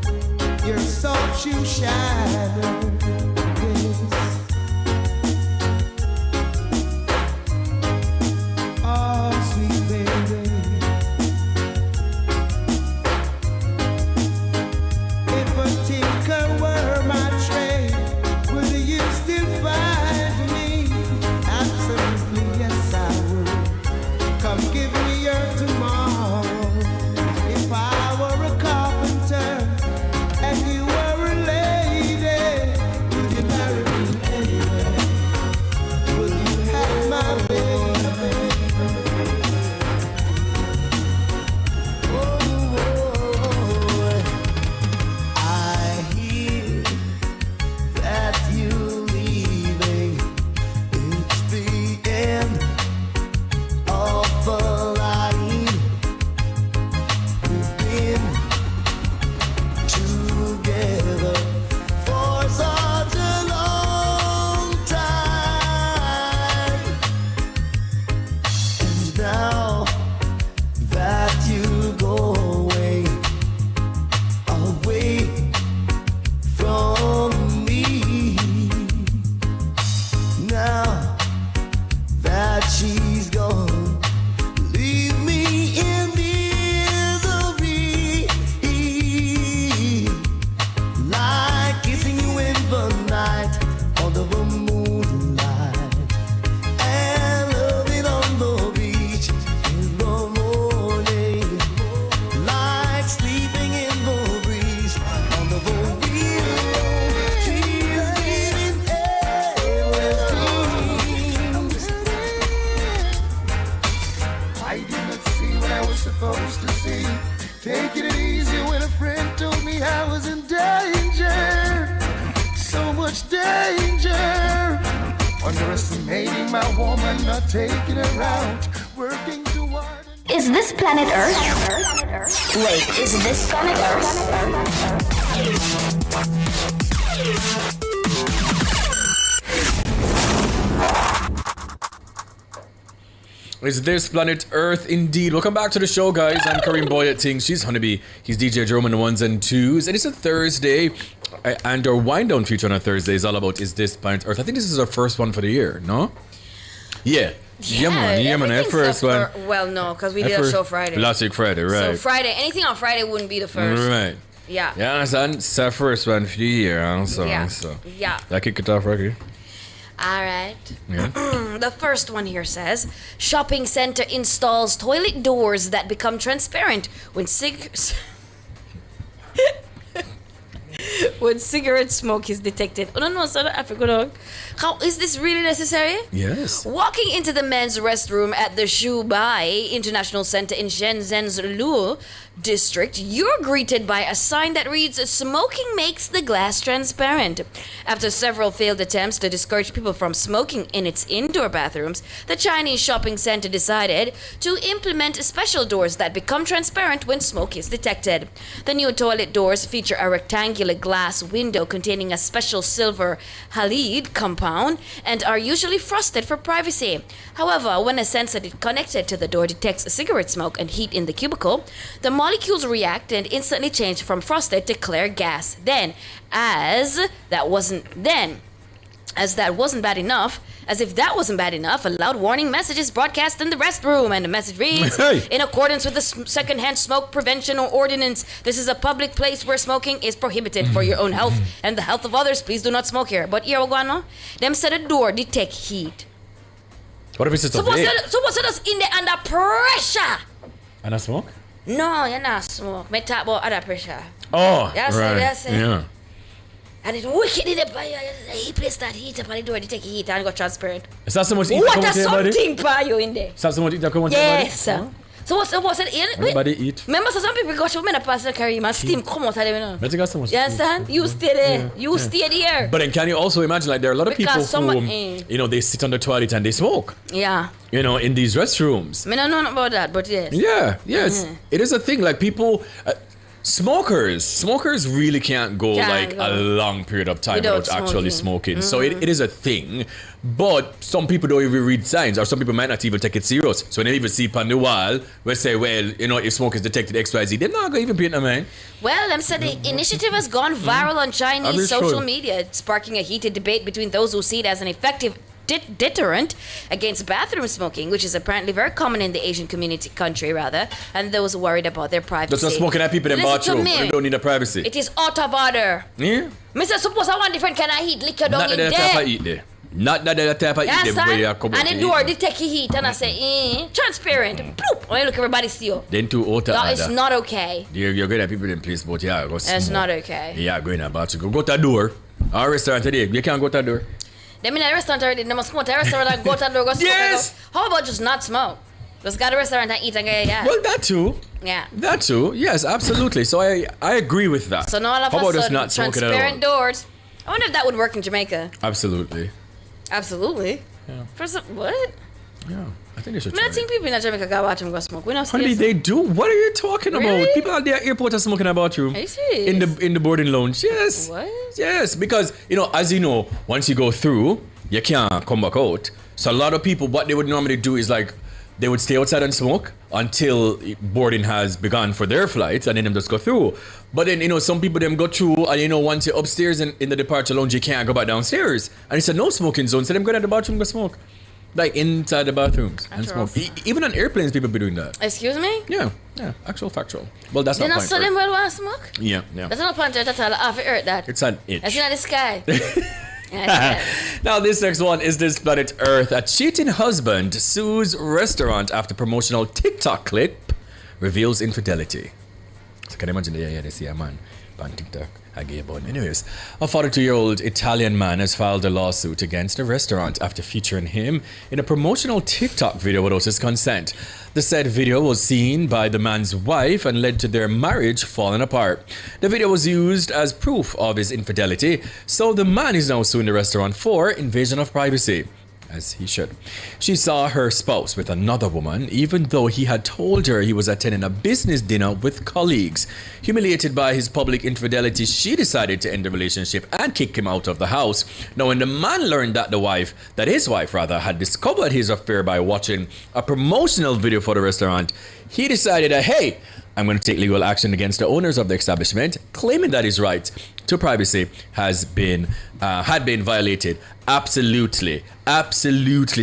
underestimating my woman, not taking her out, working toward. Is this planet Earth? Wait, is this planet Earth? Is this planet Earth indeed? Welcome back to the show, guys. I'm Kareem Boyd Things. She's Honeybee. He's DJ Jerome on the ones and twos. And it's a Thursday. And our wind down feature on a Thursday is all about Is This Planet Earth? I think this is our first one for the year, no? Yeah. Yeah, man. Our first one. Well, no, because we did a show Friday. Last week Friday, right. So Friday, anything on Friday wouldn't be the first. Right. Yeah. Yeah, it's our first one for the year, so. Yeah. I kick it off, Rocky. All right. Yeah. The first one here says, shopping center installs toilet doors that become transparent when when cigarette smoke is detected. Oh, no, South Africa. How is this really necessary? Yes. Walking into the men's restroom at the Shubai International Center in Shenzhen's Luo district, you're greeted by a sign that reads, "Smoking makes the glass transparent." After several failed attempts to discourage people from smoking in its indoor bathrooms, the Chinese shopping center decided to implement special doors that become transparent when smoke is detected. The new toilet doors feature a rectangular glass window containing a special silver halide compound and are usually frosted for privacy. However, when a sensor connected to the door detects cigarette smoke and heat in the cubicle, the molecules react and instantly change from frosted to clear gas. Then, as if that wasn't bad enough, a loud warning message is broadcast in the restroom, and the message reads, in accordance with the secondhand smoke prevention ordinance, this is a public place where smoking is prohibited for your own health and the health of others. Please do not smoke here. But here, them said the door detect heat. What if it's just a vape? So what's us in there under pressure? And I smoke? No, you're not smoke. Me talk about under pressure. Oh, yes, right. Yes, yeah. And it's wicked in the he placed that heat up on the door, they take heat and go transparent. Is that so much heat? What a something for you in there? Is that so much heat that come on? Yes. So what's it in? Everybody eat. Remember, some people go to me pass the curry, man, steam come out of them, you know. But you got so much. You understand? You stay there. You stay there. But then can you also imagine, like, there are a lot of people who, they sit on the toilet and they smoke. Yeah. In these restrooms. I don't know about that, but yes. Yeah, yes. It is a thing. Like, people... Smokers really can't go a long period of time without actually smoking. So it is a thing, but some people don't even read signs, or some people might not even take it serious. So when they even see on the wall, we say, well, if smoke is detected XYZ, they're not going to even pay it, man. Well, them said the initiative has gone viral on Chinese social media, sparking a heated debate between those who see it as an effective deterrent against bathroom smoking, which is apparently very common in the Asian country, and those worried about their privacy. That's not smoking at people in the bathroom. They don't need a privacy. It is out of order. Yeah. Mr. Suppose I want different kind of heat liquor down in there. Not that type of heat where you come and the door detect heat and I say, transparent. Bloop. When you look, everybody see you. Then too hot. That is not okay. You're going to have people in place, but yeah, go smoke. That's not okay. Yeah, go in a bathroom. Go to the door. Our restaurant today, you can't go to the door. Them in a restaurant already, they must go to a restaurant and go to the door, go smoke. Yes! How about just not smoke? Just go to a restaurant and eat and get Well, that too. Yeah. That too. Yes, absolutely. So I agree with that. So now all of How a about sudden, not smoking transparent doors. I wonder if that would work in Jamaica. Absolutely. Absolutely? Yeah. What? Yeah. I think they should. I think people in Jamaica go watch them go smoke. We not Honey, they do. What are you talking Really? about? People at the airport are smoking in a bathroom. Are you serious? In the boarding lounge. Yes. What? Yes, because as you know, once you go through, you can't come back out. So a lot of people, what they would normally do is they would stay outside and smoke until boarding has begun for their flight, and then them just go through. But then some people them go through, and once you're upstairs in the departure lounge, you can't go back downstairs. And it's a no smoking zone, so them go to the bathroom and go smoke. Like inside the bathrooms and smoke. Even on airplanes, people be doing that. Excuse me? Yeah, actual factual. Well, that's not point. point. They not so them well want smoke? Yeah. That's not point at all. Off the earth that. It's an itch. That's in the sky. Now this next one is This Planet Earth. A cheating husband sues restaurant after promotional TikTok clip reveals infidelity. So can you imagine they see a man on TikTok? Anyways, a 42-year-old Italian man has filed a lawsuit against a restaurant after featuring him in a promotional TikTok video without his consent. The said video was seen by the man's wife and led to their marriage falling apart. The video was used as proof of his infidelity, so the man is now suing the restaurant for invasion of privacy. as he should. She saw her spouse with another woman, even though he had told her he was attending a business dinner with colleagues. Humiliated by his public infidelity, she decided to end the relationship and kick him out of the house. Now, when the man learned that his wife had discovered his affair by watching a promotional video for the restaurant, he decided that, hey, I'm going to take legal action against the owners of the establishment, claiming that his right to privacy had been violated. Absolutely,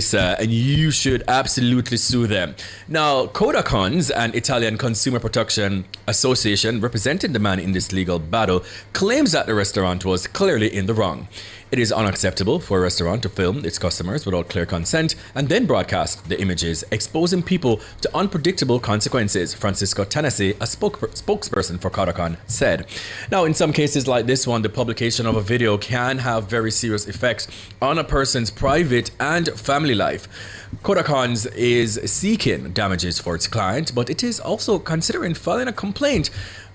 sir, and you should absolutely sue them. Now, Codacons, an Italian consumer protection association representing the man in this legal battle, claims that the restaurant was clearly in the wrong. It is unacceptable for a restaurant to film its customers without clear consent and then broadcast the images, exposing people to unpredictable consequences, Francisco Tennessee, a spokesperson for Codacon, said. Now, in some cases like this one, the publication of a video can have very serious effects on a person's private and family life. Codacons is seeking damages for its client, but it is also considering filing a complaint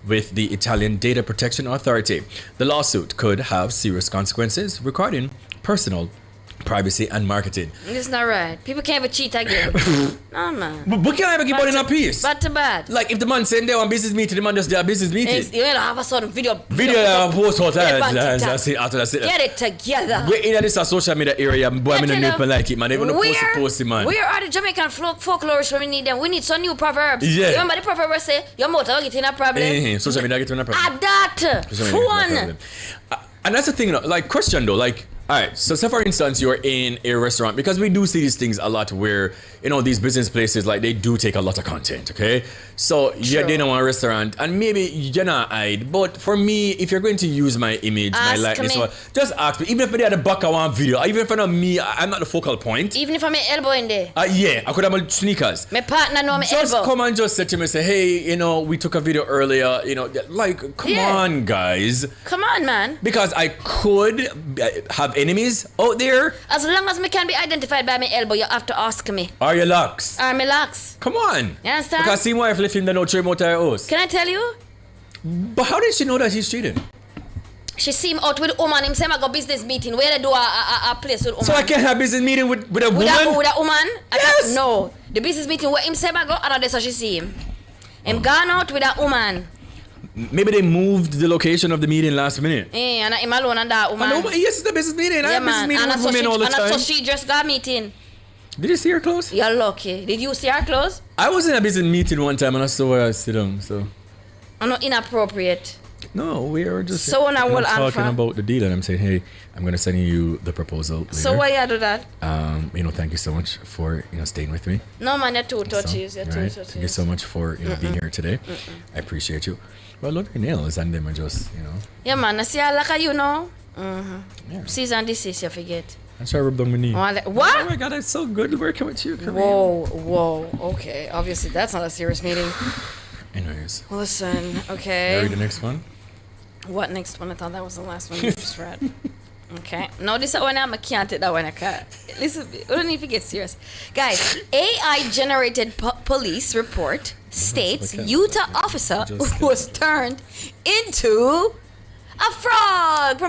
with the Italian Data Protection Authority. The lawsuit could have serious consequences regarding personal privacy and marketing. It's not right. People can't ever cheat again. No, man. But can't ever keep on in a piece. Bad to bad. Like if the man saying they want business meeting, the man just their business meeting. You know, have a sort of video post out Get it together. We're in this social media area, boy, I mean, people like it, man. They even post it, man. Where are the Jamaican folklorists when we need them? We need some new proverbs. Yeah. Remember the proverb say, your mouth will get in a problem. Social media get in a problem. Add that. Fun. And that's the thing, like, question though, like, all right, so say for instance, you're in a restaurant, because we do see these things a lot where, you know, these business places, like, they do take a lot of content, okay? So you're in a restaurant and maybe you're not eyed, but for me, if you're going to use my image, my likeness, so just ask me, even if they had a back of one video, even if I know me, I'm not the focal point. Even if I'm an elbow in there. Yeah, I could have my sneakers. My partner know I'm elbow. Just come and just say to me, say, hey, you know, we took a video earlier, you know, like, come on, guys. Come on, man. Because I could have enemies out there. As long as me can be identified by my elbow, you have to ask me. Are your locks? Are my locks? Come on. You understand? Because see my wife left him the no trim out of her house. Can I tell you? But how did she know that he's cheating? She see him out with a woman. Him say I go business meeting. Where they do a place with a woman. So I can have business meeting with a woman? With a woman? Yes. No. The business meeting where him say I go, and that's how she see him. Him gone out with a woman. Maybe they moved the location of the meeting last minute. And him alone and that woman. Yes, it's a business meeting. I have business meeting with women all the time. And so she just got meeting. Did you see her clothes? You're lucky. Did you see her clothes? I was in a business meeting one time and I saw where I sit down, so. I'm not inappropriate. No, we are just talking about the deal, and I'm saying, hey, I'm gonna send you the proposal later. So why you do that? You know, thank you so much for, you know, staying with me. No man, you're too touchy. Thank you so much for, you know, being here today. I appreciate you. Well, look at your nails, and them are just, you know. Yeah, man. I see I like you know. Yeah. Season disease, you forget. I'm trying to rub down my knee. What? Oh my God, it's so good working with you, Kareem. Whoa. Okay, obviously that's not a serious meeting. Anyways. Listen, okay. Ready the next one? What next one? I thought that was the last one you just read. Okay. No, this one I can't take that one. I can't. Listen, we don't need to get serious. Guys, AI generated police report states Utah officer was turned into a frog.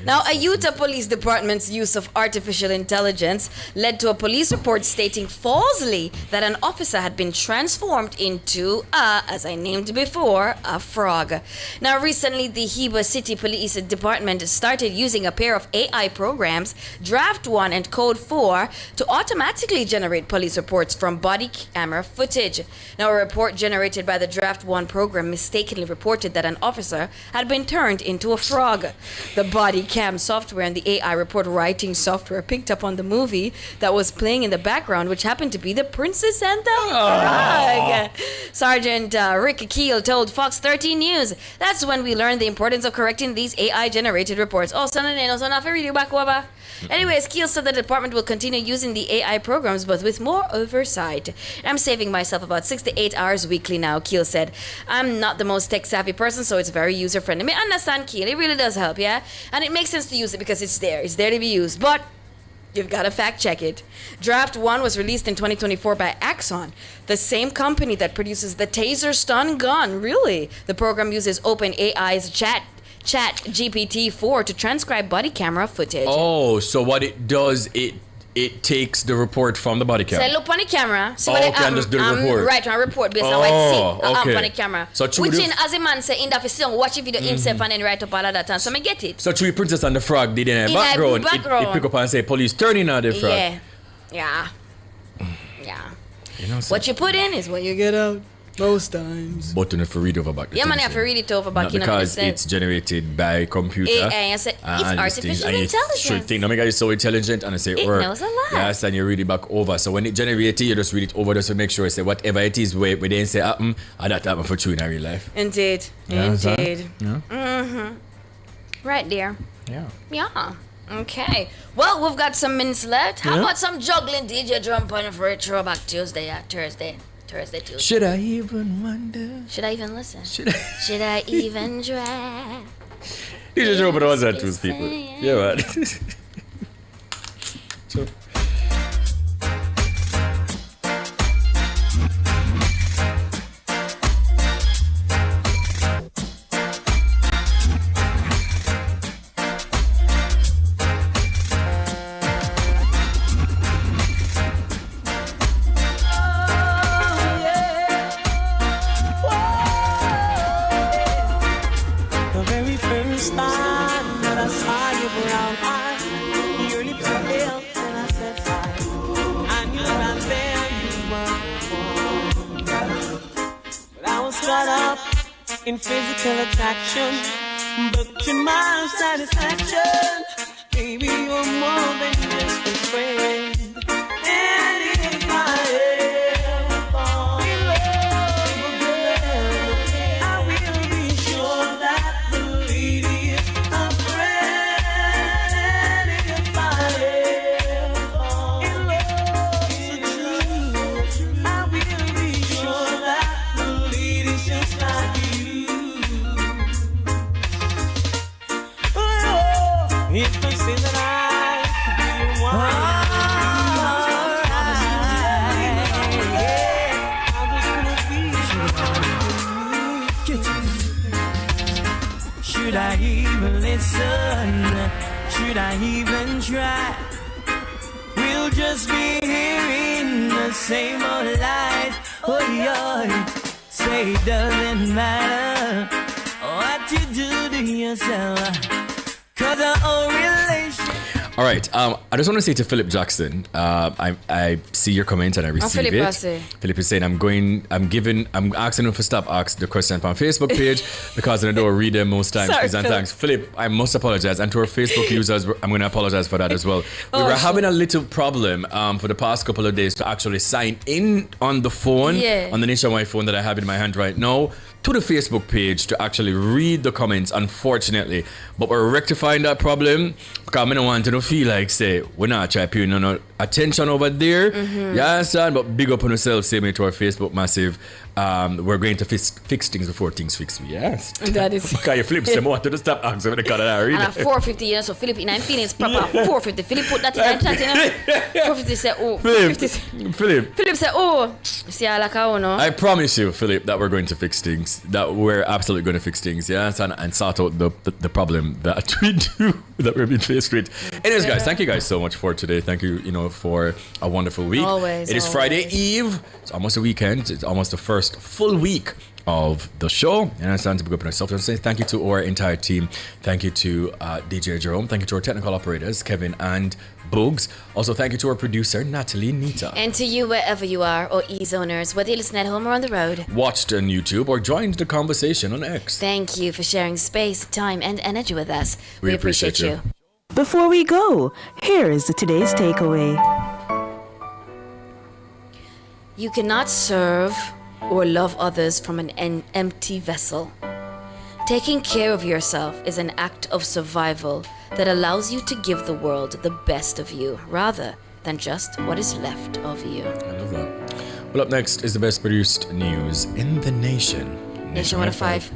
Now, a Utah Police Department's use of artificial intelligence led to a police report stating falsely that an officer had been transformed into as I named before, a frog. Now, recently, the Heba City Police Department started using a pair of AI programs, Draft 1 and Code 4, to automatically generate police reports from body camera footage. Now, a report generated by the Draft 1 program mistakenly reported that an officer had been turned into a frog. The body cam software and the AI report writing software picked up on the movie that was playing in the background, which happened to be The Princess and the Frog. Sergeant Rick Keel told Fox 13 News, "That's when we learned the importance of correcting these AI-generated reports." Oh, son, so not for reading back over. Anyways, Keel said the department will continue using the AI programs, but with more oversight. "I'm saving myself about 6 to 8 hours weekly now," Keel said. "I'm not the most tech-savvy person, so it's very user-friendly." I understand, Keel. It really does help, yeah? And it makes sense to use it because it's there. It's there to be used. But you've got to fact-check it. Draft 1 was released in 2024 by Axon, the same company that produces the Taser stun gun. Really? The program uses OpenAI's Chat GPT-4 to transcribe body camera footage. Oh, so what it does, it takes the report from the body So camera. I look on the camera. So Oh, okay, and just do the report. Right, on report based on what I see okay. on the camera. So through Which the- in, as a man say, in the film, watch a video himself and then write up all of that. And so I get it. So through Princess and the Frog did in a In a background, background. It pick up and say, police turning on the frog. Yeah. You know, What you put in is what you get out. Most times. But you have to read over back. Yeah, man, you have to read it over back. Not You know because what I it's generated by computer. AI, I said, it's and artificial and it's intelligence. Should think, no, my guy is so intelligent and I say, It work. knows a lot. Yes, and you read it back over. So when it generates it, you just read it over just to make sure I say whatever it is, we then say, and that happen for true in real life. Indeed. Yeah, Indeed. Yeah. Mm-hmm. Right there. Yeah. Yeah. Okay. Well, we've got some minutes left. How Yeah. about some juggling DJ drum punch for a throwback Tuesday, Thursday, Tuesday. Should I even wonder? Should I even listen? Should I even try? You just open all that to people. Yeah, man. So. The very first time that I saw your brown eyes, your lips were pale, and I said hi. I knew that there you were. But I was caught up in physical attraction, but to my satisfaction, baby, you're more than just a friend. And if I ever fall in love again, I will be sure that the lady is a friend. And if I ever fall in love again, I will be sure that the lady's just like you. Oh, if I say that I could be your one. Should I even listen? Should I even try? We'll just be hearing the same old lies. Oh, yeah. Say it doesn't matter what you do to yourself. Cause our relationship. All right. I just want to say to Philip Jackson, I see your comment and I receive Philip it. Jackson. Philip is saying I'm asking him to stop asking the question on Facebook page because I don't read them most times. Sorry, Please and Philip. thanks. Philip, I must apologize. And to our Facebook users, I'm going to apologize for that as well. We Oh, were sure. having a little problem for the past couple of days to actually sign in on the phone, Yeah. on the Nationwide phone that I have in my hand right now, to the Facebook page to actually read the comments, unfortunately. But we're rectifying that problem because I don't want to feel like, say, we're not trying to pay no attention over there. Mm-hmm. Yeah, son, but big up on yourself, same way to our Facebook massive. We're going to fix things before things fix me. Yes. That is. Because you flip some more to the stop asking when they got it out. And at 450, you know, so Philip, in I'm feeling proper. 450. Philip put that in 450 say, oh. 450. Philip say, oh. See, I like how, no? I promise you, Philip, that we're going to fix things. That we're absolutely going to fix things, yes, and sort out the problem that we do, that we're being faced with. Anyways, guys, thank you guys so much for today. Thank you, for a wonderful week. Always, It is Friday Eve. It's almost a weekend. It's almost the first full week of the show. And it's time to pick up myself and say thank you to our entire team. Thank you to DJ Jerome. Thank you to our technical operators, Kevin and Boogs. Also, thank you to our producer, Natalie Nita. And to you, wherever you are, or e-zoners, whether you listen at home or on the road. Watched on YouTube or joined the conversation on X. Thank you for sharing space, time, and energy with us. We appreciate you. Before we go, here is today's takeaway. You cannot serve or love others from an empty vessel. Taking care of yourself is an act of survival that allows you to give the world the best of you rather than just what is left of you. I love that. Well, up next is the best produced news in the nation. Nation 105.